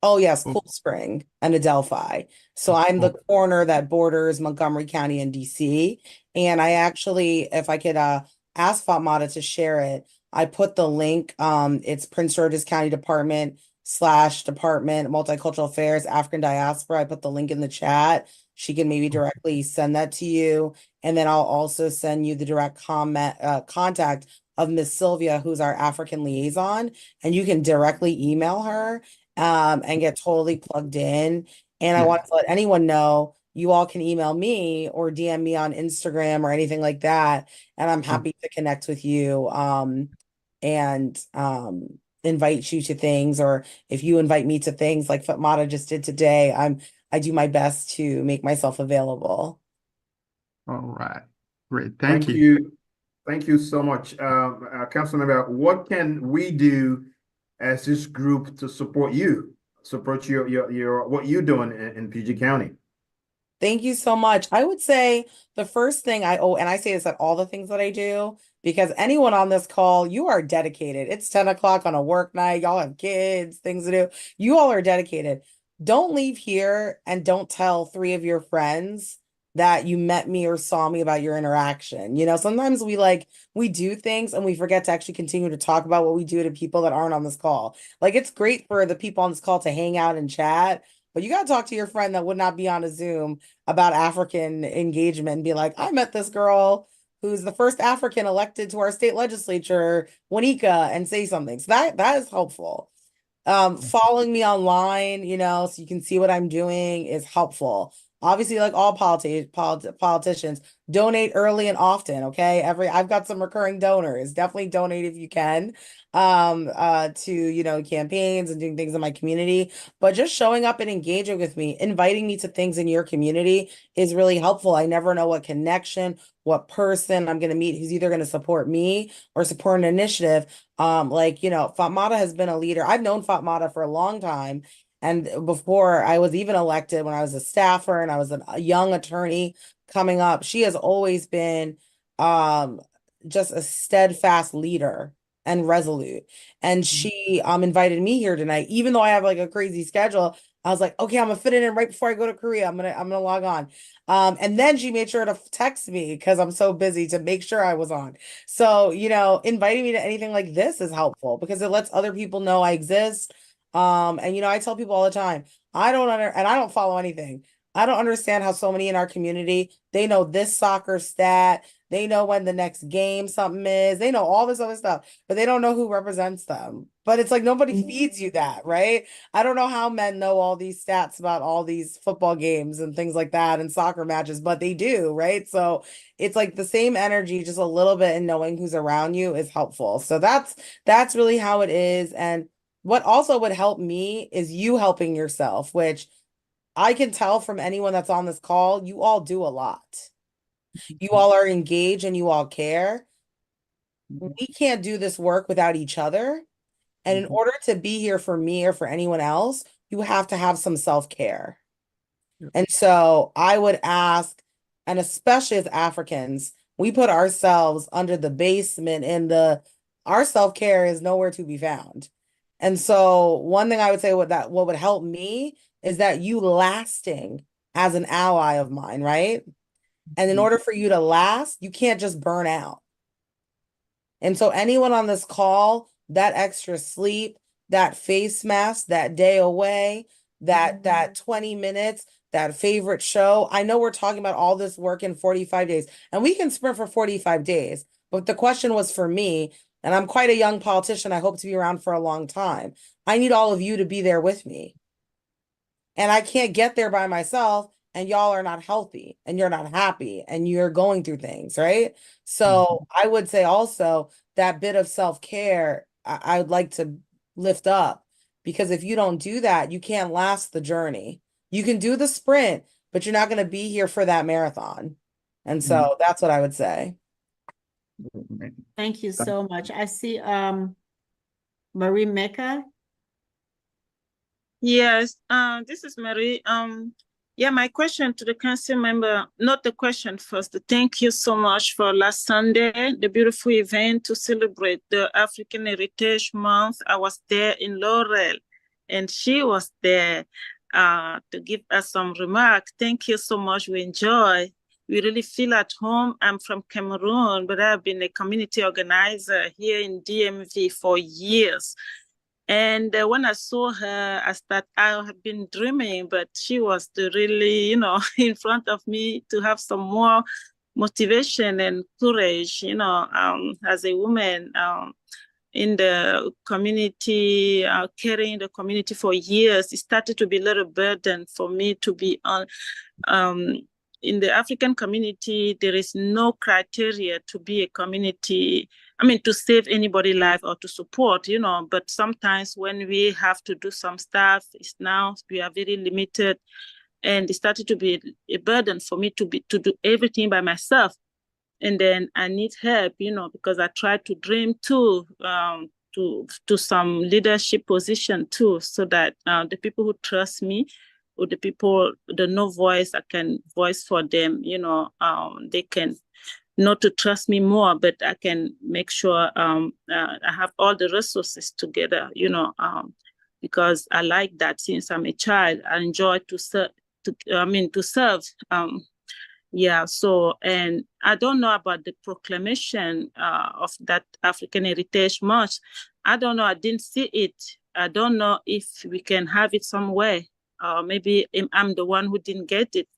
Oh yes, Cool Spring and Adelphi. So I'm the corner that borders Montgomery County and DC. And I actually, if I could ask Fatmata to share it, I put the link. It's Prince George's County Department /Department Multicultural Affairs African Diaspora. I put the link in the chat. She can maybe directly send that to you. And then I'll also send you the direct contact of Miss Sylvia, who's our African liaison, and you can directly email her and get totally plugged in. And I want to let anyone know, you all can email me or DM me on Instagram or anything like that. And I'm happy to connect with you and invite you to things, or if you invite me to things like Fatmata just did today, I do my best to make myself available. All right. Great. Thank you. Thank you so much. Councilmember, what can we do as this group to support you, your what you're doing in PG County? Thank you so much. I would say the first thing and I say this at all the things that I do, because anyone on this call, you are dedicated. It's 10 o'clock on a work night. Y'all have kids, things to do. You all are dedicated. Don't leave here and don't tell 3 of your friends that you met me or saw me about your interaction. You know, sometimes we do things and we forget to actually continue to talk about what we do to people that aren't on this call. Like, it's great for the people on this call to hang out and chat, but you got to talk to your friend that would not be on a Zoom about African engagement and be like, I met this girl who's the first African elected to our state legislature, Wanika, and say something. So that is helpful. Following me online, you know, so you can see what I'm doing is helpful. Obviously, like all politicians, donate early and often. Okay, I've got some recurring donors. Definitely donate if you can, to campaigns and doing things in my community. But just showing up and engaging with me, inviting me to things in your community is really helpful. I never know what connection, what person I'm going to meet who's either going to support me or support an initiative. Fatmata has been a leader. I've known Fatmata for a long time. And before I was even elected, when I was a staffer and I was a young attorney coming up, she has always been just a steadfast leader and resolute. And she invited me here tonight, even though I have like a crazy schedule. I was like, okay, I'm gonna fit it in right before I go to Korea. I'm gonna log on. And then she made sure to text me because I'm so busy to make sure I was on. So, inviting me to anything like this is helpful because it lets other people know I exist. And I tell people all the time, I don't follow anything. I don't understand how so many in our community, they know this soccer stat, they know when the next game something is, they know all this other stuff, but they don't know who represents them. But it's like nobody feeds you that, right? I don't know how men know all these stats about all these football games and things like that and soccer matches, but they do, right? So it's like the same energy, just a little bit, and knowing who's around you is helpful. So that's really how it is. And what also would help me is you helping yourself, which I can tell from anyone that's on this call, you all do a lot. You all are engaged and you all care. We can't do this work without each other. And in order to be here for me or for anyone else, you have to have some self-care. And so I would ask, and especially as Africans, we put ourselves under the basement and our self-care is nowhere to be found. And so one thing I would say what would help me is that you lasting as an ally of mine, right? And in order for you to last, you can't just burn out. And so anyone on this call, that extra sleep, that face mask, that day away, that 20 minutes, that favorite show. I know we're talking about all this work in 45 days, and we can sprint for 45 days. But the question was for me, and I'm quite a young politician. I hope to be around for a long time. I need all of you to be there with me. And I can't get there by myself, and y'all are not healthy, and you're not happy, and you're going through things, right? So I would say also that bit of self-care, I would like to lift up, because if you don't do that, you can't last the journey. You can do the sprint, but you're not going to be here for that marathon. And so that's what I would say. Thank you so much. I see Marie Mecca. Yes, this is Mary. Yeah, my question to the council member, not the question first. Thank you so much for last Sunday, the beautiful event to celebrate the African Heritage Month. I was there in Laurel, and she was there to give us some remarks. Thank you so much. We enjoy. We really feel at home. I'm from Cameroon, but I've been a community organizer here in DMV for years. And when I saw her, I have been dreaming, but she was really, in front of me to have some more motivation and courage, as a woman in the community, carrying the community for years. It started to be a little burden for me to be on. In the African community, there is no criteria to be a community, to save anybody's life or to support, but sometimes when we have to do some stuff, now we are very limited, and it started to be a burden for me to do everything by myself. And then I need help, because I try to dream too, to some leadership position too, so that the people who trust me, or the people, the no voice, I can voice for them, they can not to trust me more, but I can make sure I have all the resources together, because I like that since I'm a child. I enjoy to serve, to serve. Yeah, so, and I don't know about the proclamation of that African Heritage Month. I don't know, I didn't see it. I don't know if we can have it somewhere. Maybe I'm the one who didn't get it.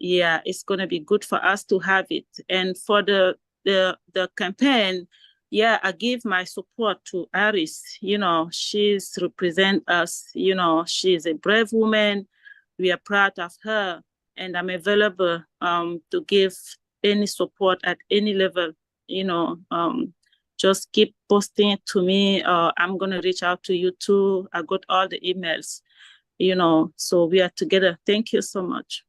Yeah, it's going to be good for us to have it. And for the campaign, yeah, I give my support to Harris. She's represent us. She's a brave woman. We are proud of her. And I'm available to give any support at any level. Just keep posting it to me. I'm going to reach out to you too. I got all the emails, so we are together. Thank you so much.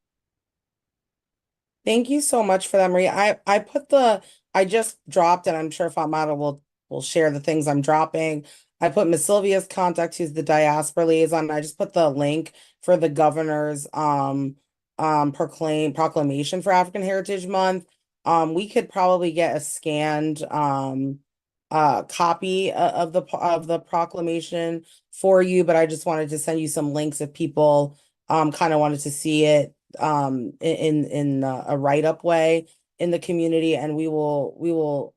Thank you so much for that, Marie. I just dropped, and I'm sure Fatmata will share the things I'm dropping. I put Miss Sylvia's contact, who's the diaspora liaison. I just put the link for the governor's proclamation for African Heritage Month. We could probably get a scanned copy of the proclamation for you, but I just wanted to send you some links if people kind of wanted to see it in a write-up way in the community, and we will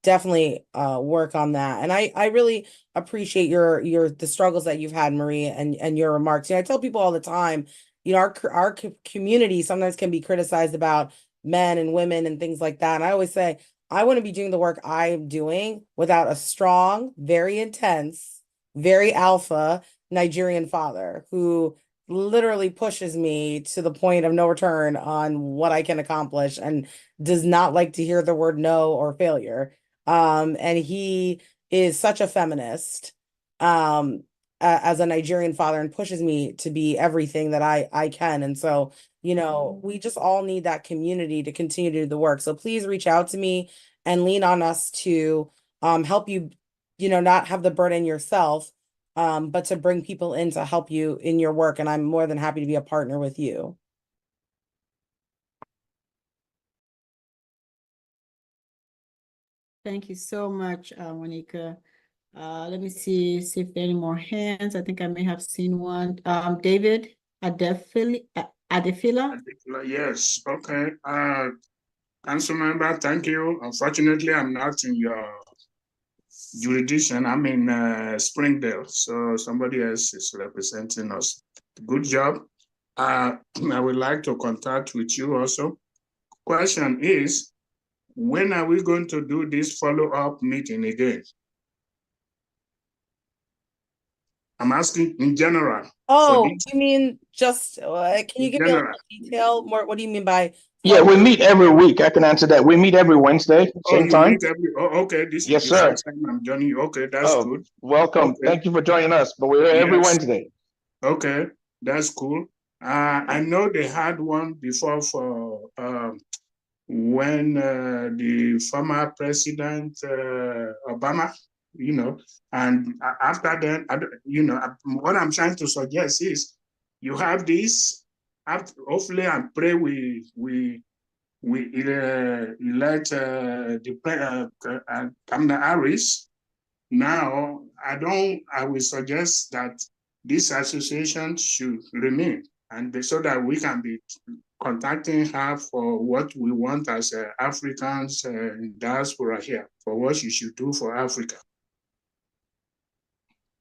definitely work on that. And I really appreciate the struggles that you've had, Marie, and your remarks. I tell people all the time, our community sometimes can be criticized about men and women and things like that. And I always say, I wouldn't be doing the work I'm doing without a strong, very intense, very alpha Nigerian father who literally pushes me to the point of no return on what I can accomplish and does not like to hear the word no or failure. And he is such a feminist as a Nigerian father, and pushes me to be everything that I can. And so, we just all need that community to continue to do the work. So please reach out to me and lean on us to help you, not have the burden yourself, but to bring people in to help you in your work. And I'm more than happy to be a partner with you. Thank you so much, Monica. Let me see if there are any more hands. I think I may have seen one. David Adefila. Yes, okay. Council member, thank you. Unfortunately, I'm not in your jurisdiction. I'm in Springdale, so somebody else is representing us. Good job. I would like to contact with you also. Question is, when are we going to do this follow-up meeting again? I'm asking in general. Oh, you mean just, can you give me a little detail more? What do you mean by? Yeah, we meet every week. I can answer that. We meet every Wednesday, same time. Okay. Yes, sir. I'm joining you. Okay, that's good. Welcome. Okay. Thank you for joining us. But we're here every Wednesday. Okay, that's cool. I know they had one before for when the former President Obama, and after then, what I'm trying to suggest is you have this. Hopefully, and pray we elect Kamala Harris. Now, I will suggest that this association should remain, and so that we can be contacting her for what we want as Africans in diaspora here, for what she should do for Africa.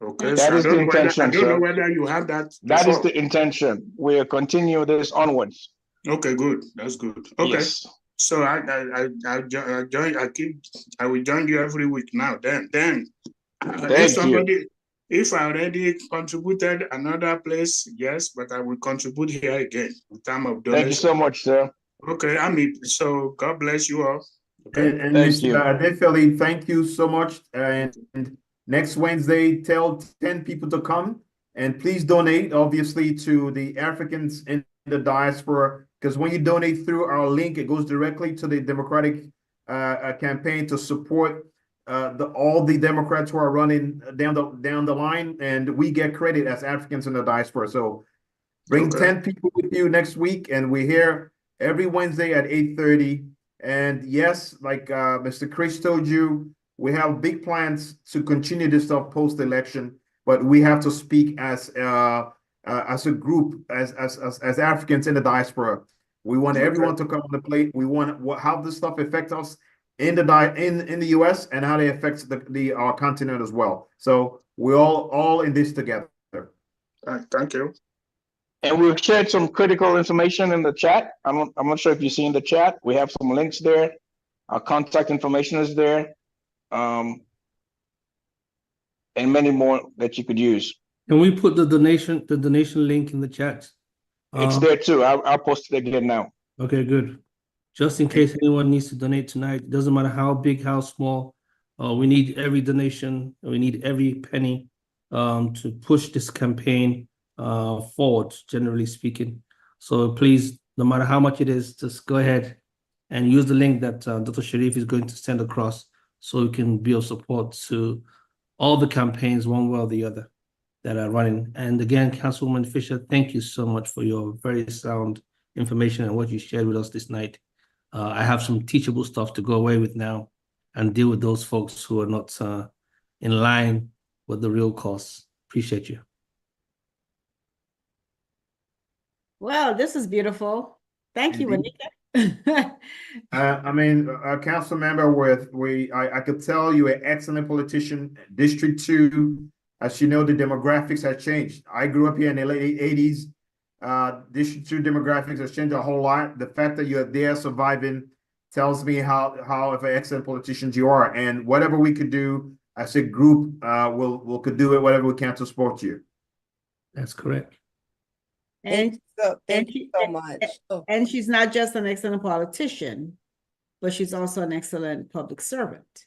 Okay, that is the intention, I don't know whether you have that. That is the intention. We'll continue this onwards. Okay, good. That's good. Okay. Yes. So I will join you every week now. Then if I already contributed another place, yes, but I will contribute here again in terms of donation. Thank you so much, sir. Okay, so God bless you all. Okay. And Mr. Adefeli, thank you so much. And next Wednesday, tell 10 people to come, and please donate, obviously, to the Africans in the diaspora, because when you donate through our link, it goes directly to the Democratic campaign to support all the Democrats who are running down the line, and we get credit as Africans in the diaspora. So bring 10 people with you next week, and we're here every Wednesday at 8:30. And yes, like Mr. Chris told you, we have big plans to continue this stuff post-election, but we have to speak as a group, as Africans in the diaspora. We want everyone to come on the plate. We want how this stuff affects us in the U.S. and how they affect our continent as well. So we're all in this together. Thank you. And we've shared some critical information in the chat. I'm not sure if you see in the chat. We have some links there. Our contact information is there, and many more that you could use. Can we put the donation link in the chat? It's there too. I'll post it again now. Okay, good. Just in case anyone needs to donate tonight, it doesn't matter how big, how small. We need every donation. We need every penny to push this campaign forward, generally speaking. So please, no matter how much it is, just go ahead and use the link that Dr. Sharif is going to send across, so we can be of support to all the campaigns, one way or the other, that are running. And again, Councilwoman Fisher, thank you so much for your very sound information and what you shared with us this night. I have some teachable stuff to go away with now and deal with those folks who are not in line with the real cause. Appreciate you. Well, this is beautiful. Thank you, Anika. I mean, a council member I could tell you're an excellent politician. District 2, as you know, the demographics have changed. I grew up here in the late 80s. District 2 demographics has changed a whole lot. The fact that you're there surviving tells me how of an excellent politicians you are. And whatever we could do as a group, we'll could do it, whatever we can to support you. That's correct. And thank you so much. And she's not just an excellent politician, but she's also an excellent public servant.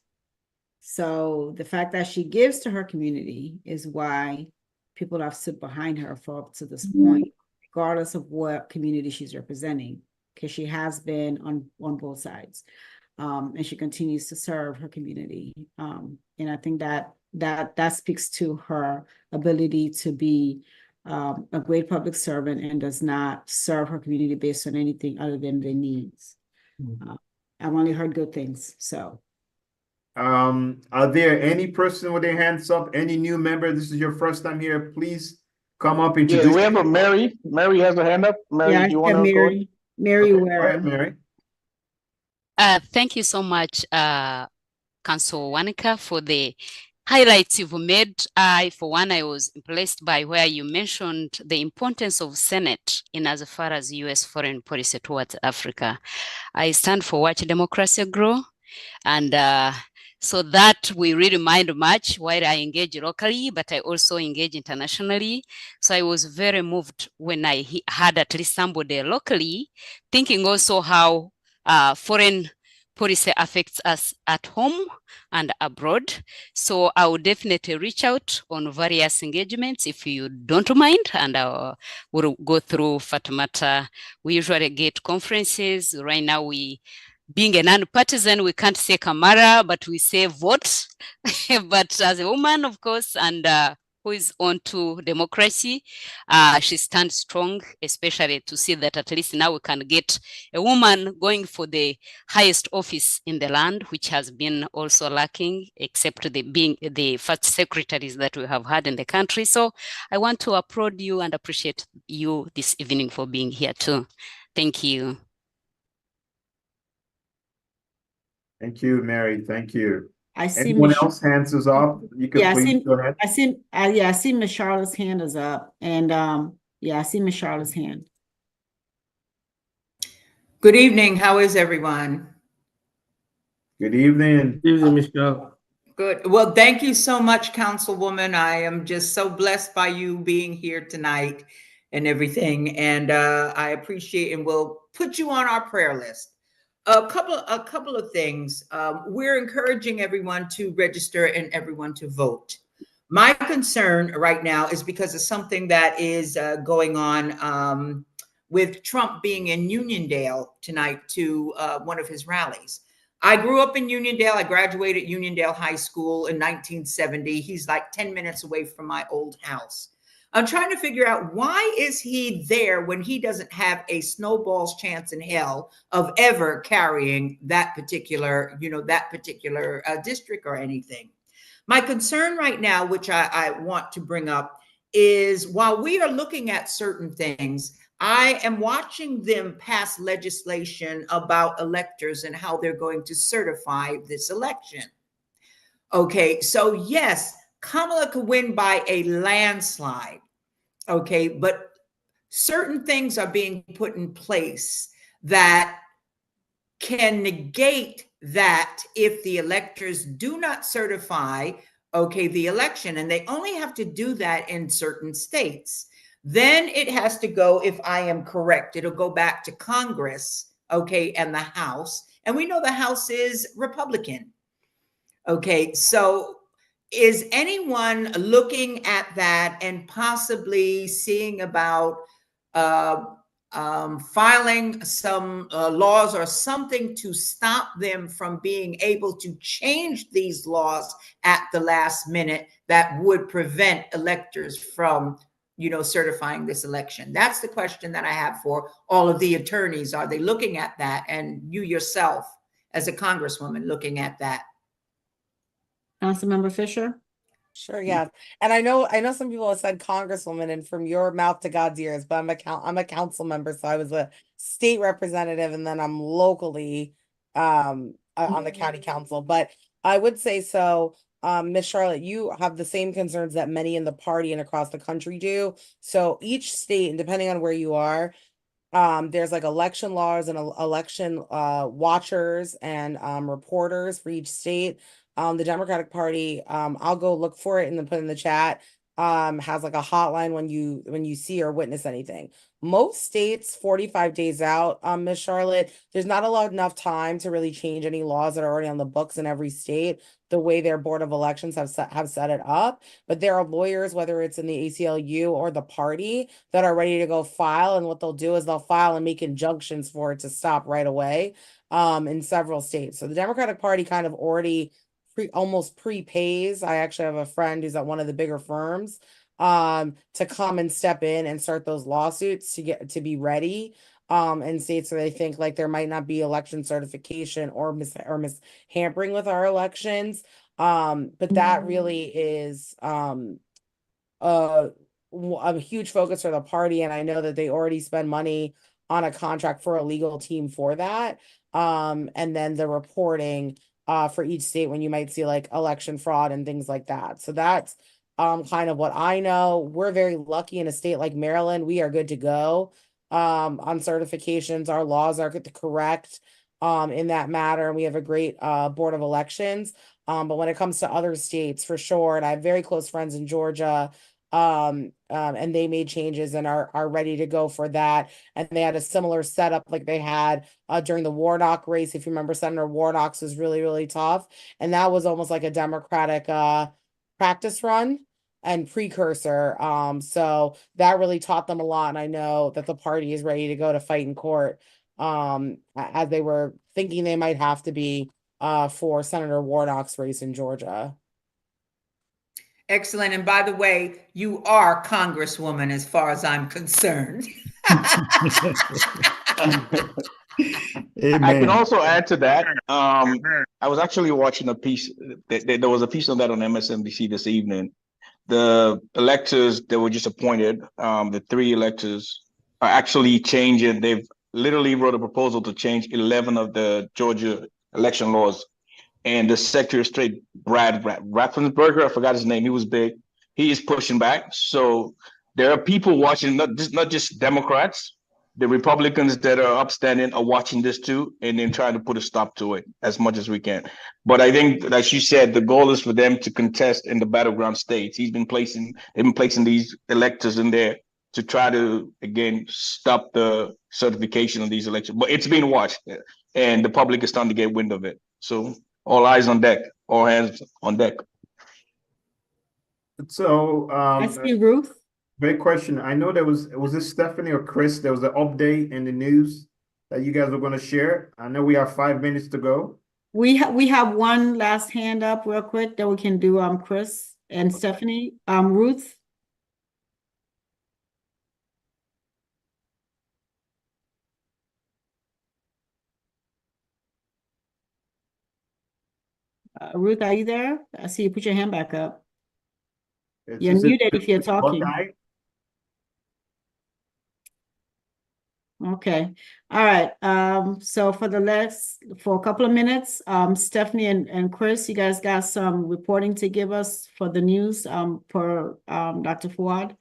So the fact that she gives to her community is why people have stood behind her for up to this point, regardless of what community she's representing, because she has been on both sides. And she continues to serve her community. And I think that speaks to her ability to be a great public servant and does not serve her community based on anything other than their needs. I've only heard good things, so. Are there any person with their hands up? Any new member? This is your first time here. Please come up and introduce. Yeah, we have a Mary. Mary has a hand up. Mary, yeah, do you want to go? Mary, okay, where? Go ahead, Mary. Thank you so much, Council Wanika, for the highlights you've made. For one, I was impressed by where you mentioned the importance of Senate in as far as U.S. foreign policy towards Africa. I stand for Watch Democracy Grow, and so that we really mind much while I engage locally, but I also engage internationally. So I was very moved when I had at least somebody locally thinking also how foreign policy affects us at home and abroad. So I will definitely reach out on various engagements if you don't mind, and we'll go through Fatoumata. We usually get conferences. Right now, being a non-partisan, we can't say Kamara, but we say vote. But as a woman, of course, and who is on to democracy, she stands strong, especially to see that at least now we can get a woman going for the highest office in the land, which has been also lacking, except being the first secretaries that we have had in the country. So I want to applaud you and appreciate you this evening for being here too. Thank you. Thank you, Mary. Thank you. I see Anyone else hands is up? You can please go ahead. I see Miss Charlotte's hand is up, and yeah, I see Miss Charlotte's hand. Good evening. How is everyone? Good evening. Good evening, Michelle. Good. Well, thank you so much, Councilwoman. I am just so blessed by you being here tonight and everything, and I appreciate and will put you on our prayer list. A couple of things. We're encouraging everyone to register and everyone to vote. My concern right now is because of something that is going on with Trump being in Uniondale tonight to one of his rallies. I grew up in Uniondale. I graduated Uniondale High School in 1970. He's like 10 minutes away from my old house. I'm trying to figure out, why is he there when he doesn't have a snowball's chance in hell of ever carrying that particular, district or anything? My concern right now, which I want to bring up, is while we are looking at certain things, I am watching them pass legislation about electors and how they're going to certify this election. Okay, so yes, Kamala could win by a landslide. Okay, but certain things are being put in place that can negate that if the electors do not certify, the election, and they only have to do that in certain states. Then it has to go, if I am correct, it'll go back to Congress, and the House. And we know the House is Republican. Okay, so is anyone looking at that and possibly seeing about filing some laws or something to stop them from being able to change these laws at the last minute that would prevent electors from, certifying this election? That's the question that I have for all of the attorneys. Are they looking at that? And you yourself, as a congresswoman, looking at that? Councilmember Fisher? Sure, yeah. And I know some people have said Congresswoman, and from your mouth to God's ears, but I'm a council member, so I was a state representative, and then I'm locally on the county council. But I would say so, Miss Charlotte, you have the same concerns that many in the party and across the country do. So each state, and depending on where you are, there's like election laws and election watchers and reporters for each state. The Democratic Party, I'll go look for it and then put in the chat, has like a hotline when you see or witness anything. Most states, 45 days out, Miss Charlotte, there's not enough time to really change any laws that are already on the books in every state, the way their Board of Elections have set it up. But there are lawyers, whether it's in the ACLU or the party, that are ready to go file. And what they'll do is they'll file and make injunctions for it to stop right away in several states. So the Democratic Party kind of already almost prepays. I actually have a friend who's at one of the bigger firms to come and step in and start those lawsuits to be ready in states where they think like there might not be election certification or hampering with our elections. But that really is a huge focus for the party, and I know that they already spend money on a contract for a legal team for that. And then the reporting for each state when you might see like election fraud and things like that. So that's kind of what I know. We're very lucky in a state like Maryland. We are good to go on certifications. Our laws are correct in that matter. And we have a great Board of Elections. But when it comes to other states, for sure, and I have very close friends in Georgia, and they made changes and are ready to go for that. And they had a similar setup like they had during the Warnock race. If you remember, Senator Warnock's was really, really tough. And that was almost like a Democratic practice run and precursor. So that really taught them a lot. And I know that the party is ready to go to fight in court, as they were thinking they might have to be for Senator Warnock's race in Georgia. Excellent. And by the way, you are Congresswoman as far as I'm concerned. I can also add to that. I was actually watching a piece. There was a piece on that on MSNBC this evening. The electors that were just appointed, the 3 electors, are actually changing. They've literally wrote a proposal to change 11 of the Georgia election laws. And the Secretary of State, Brad Raffensperger, I forgot his name, he was big. He is pushing back. So there are people watching, not just Democrats, the Republicans that are upstanding are watching this too, and then trying to put a stop to it as much as we can. But I think, like you said, the goal is for them to contest in the battleground states. They've been placing these electors in there to try to, again, stop the certification of these elections. But it's being watched, and the public is starting to get wind of it. So all eyes on deck, all hands on deck. So, I see Ruth. great question. I know was this Stephanie or Chris? There was an update in the news that you guys were going to share. I know we have 5 minutes to go. We have one last hand up real quick that we can do, Chris and Stephanie. Ruth. Ruth, are you there? I see you put your hand back up. You're muted if you're talking. Okay. All right. So for a couple of minutes, Stephanie and Chris, you guys got some reporting to give us for the news for Dr. Fouad?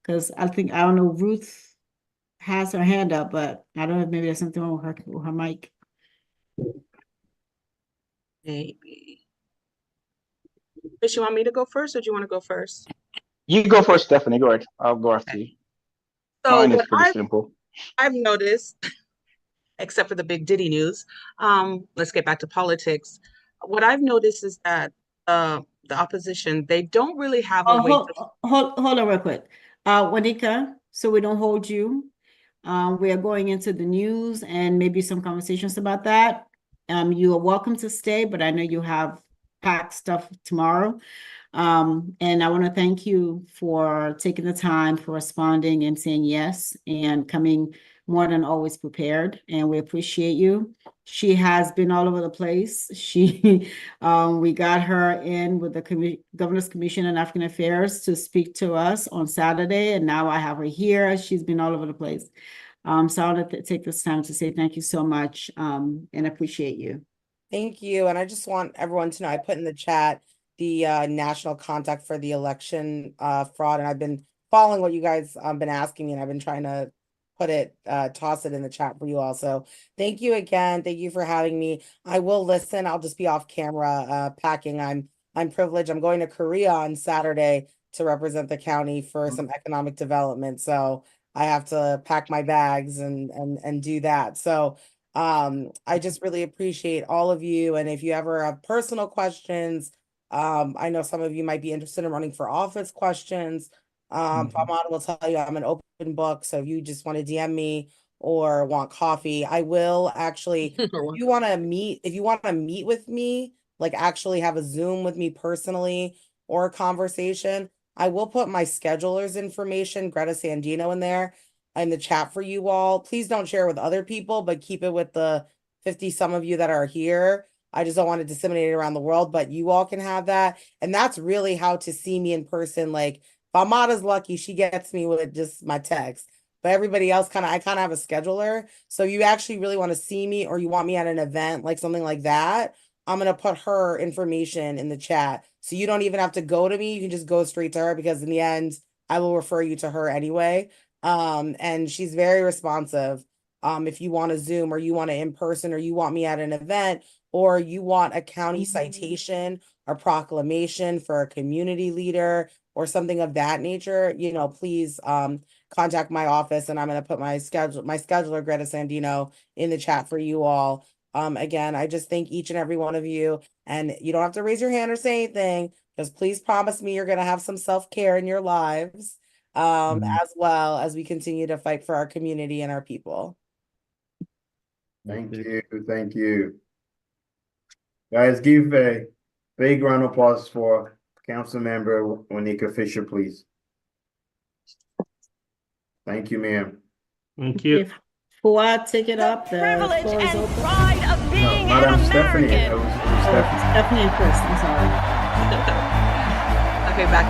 Because I don't know, Ruth has her hand up, but I don't know if maybe there's something wrong with her mic. Maybe. Chris, you want me to go first, or do you want to go first? You go first, Stephanie. Go ahead. I'll go after you. So Mine is pretty simple. I've noticed, except for the big Diddy news, let's get back to politics. What I've noticed is that the opposition, they don't really have a way to... Hold on real quick. Wanika, so we don't hold you. We are going into the news and maybe some conversations about that. You are welcome to stay, but I know you have packed stuff tomorrow. And I want to thank you for taking the time, for responding and saying yes, and coming more than always prepared. And we appreciate you. She has been all over the place. We got her in with the Governor's Commission on African Affairs to speak to us on Saturday. And now I have her here. She's been all over the place. So I want to take this time to say thank you so much and appreciate you. Thank you. And I just want everyone to know, I put in the chat the national contact for the election fraud. And I've been following what you guys been asking me, and I've been trying to toss it in the chat for you all. So thank you again. Thank you for having me. I will listen. I'll just be off camera packing. I'm privileged. I'm going to Korea on Saturday to represent the county for some economic development. So I have to pack my bags and do that. So I just really appreciate all of you. And if you ever have personal questions, I know some of you might be interested in running for office questions. Pamada will tell you I'm an open book. So if you just want to DM me or want coffee, I will actually, if you want to meet with me, like actually have a Zoom with me personally or a conversation, I will put my scheduler's information, Greta Sandino, in there in the chat for you all. Please don't share with other people, but keep it with the 50 some of you that are here. I just don't want to disseminate it around the world, but you all can have that. And that's really how to see me in person. Like Famada's lucky, she gets me with just my text, but everybody else I kind of have a scheduler. So you actually really want to see me, or you want me at an event, like something like that, I'm going to put her information in the chat. So you don't even have to go to me. You can just go straight to her, because in the end, I will refer you to her anyway. And she's very responsive. If you want to Zoom, or you want to in person, or you want me at an event, or you want a county citation or proclamation for a community leader or something of that nature, you know, please contact my office, and I'm going to put my scheduler, Greta Sandino, in the chat for you all. Again, I just thank each and every one of you, and you don't have to raise your hand or say anything. Just please promise me you're going to have some self-care in your lives, as well as we continue to fight for our community and our people. Thank you. Thank you. Guys, give a big round of applause for Councilmember Wanika Fisher, please. Thank you, ma'am. Thank you. Fuad, take it up. The privilege floor is and open. pride of being Madam an Stephanie. American. Stephanie and Chris, I'm sorry. Okay, back.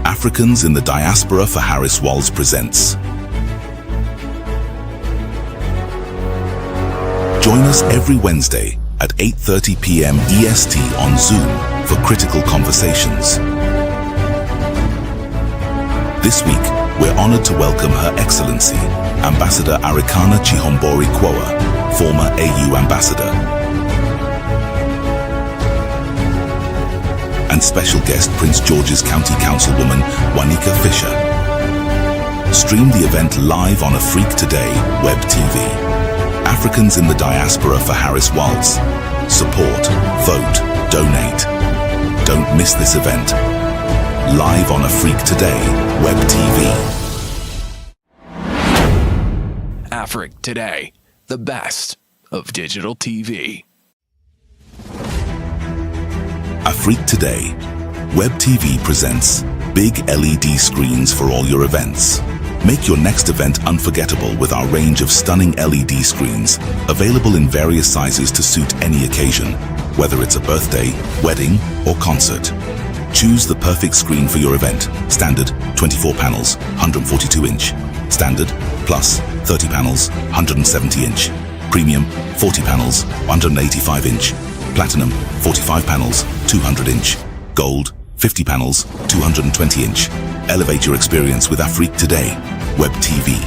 Africans in the Diaspora for Harris-Walz presents. Join us every Wednesday at 8:30 p.m. EST on Zoom for critical conversations. This week, we're honored to welcome Her Excellency, Ambassador Arikana Chihombori Kwoa, former AU Ambassador, and special guest Prince George's County Councilwoman Wanika Fisher. Stream the event live on Afrique Today Web TV. Africans in the Diaspora for Harris-Walz. Support, vote, donate. Don't miss this event. Live on Afrique Today Web TV. Afrique Today, the best of digital TV. Afrique Today Web TV presents big LED screens for all your events. Make your next event unforgettable with our range of stunning LED screens, available in various sizes to suit any occasion, whether it's a birthday, wedding, or concert. Choose the perfect screen for your event. Standard, 24 panels, 142-inch. Standard, plus, 30 panels, 170-inch. Premium, 40 panels, 185-inch. Platinum, 45 panels, 200-inch. Gold, 50 panels, 220-inch. Elevate your experience with Afrique Today Web TV.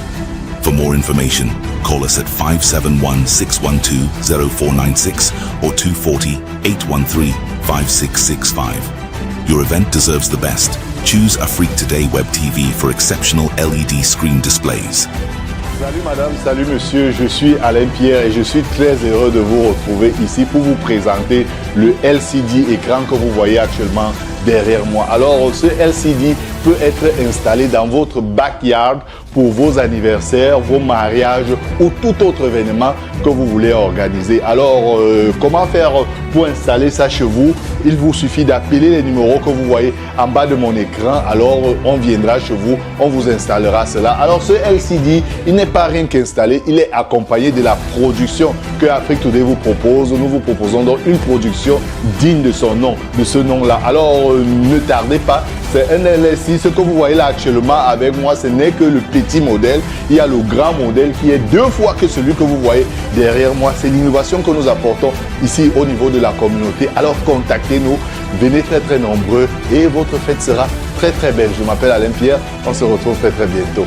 For more information, call us at 571-612-0496 or 240-813-5665. Your event deserves the best. Choose Afrique Today Web TV for exceptional LED screen displays. Salut madame, salut monsieur, je suis Alain Pierre et je suis très heureux de vous retrouver ici pour vous présenter le LCD écran que vous voyez actuellement derrière moi. Alors ce LCD peut être installé dans votre backyard pour vos anniversaires, vos mariages ou tout autre événement que vous voulez organiser. Alors comment faire pour installer ça chez vous? Il vous suffit d'appeler les numéros que vous voyez en bas de mon écran. Alors on viendra chez vous, on vous installera cela. Alors ce LCD, il n'est pas rien qu'installé, il est accompagné de la production que Afrique Today vous propose. Nous vous proposons donc une production digne de son nom, de ce nom-là. Alors ne tardez pas, c'est un LCD. Ce que vous voyez là actuellement avec moi, ce n'est que le petit modèle. Il y a le grand modèle qui est 2 fois que celui que vous voyez derrière moi. C'est l'innovation que nous apportons ici au niveau de la communauté. Alors contactez-nous, venez très nombreux et votre fête sera très belle. Je m'appelle Alain Pierre, on se retrouve très bientôt.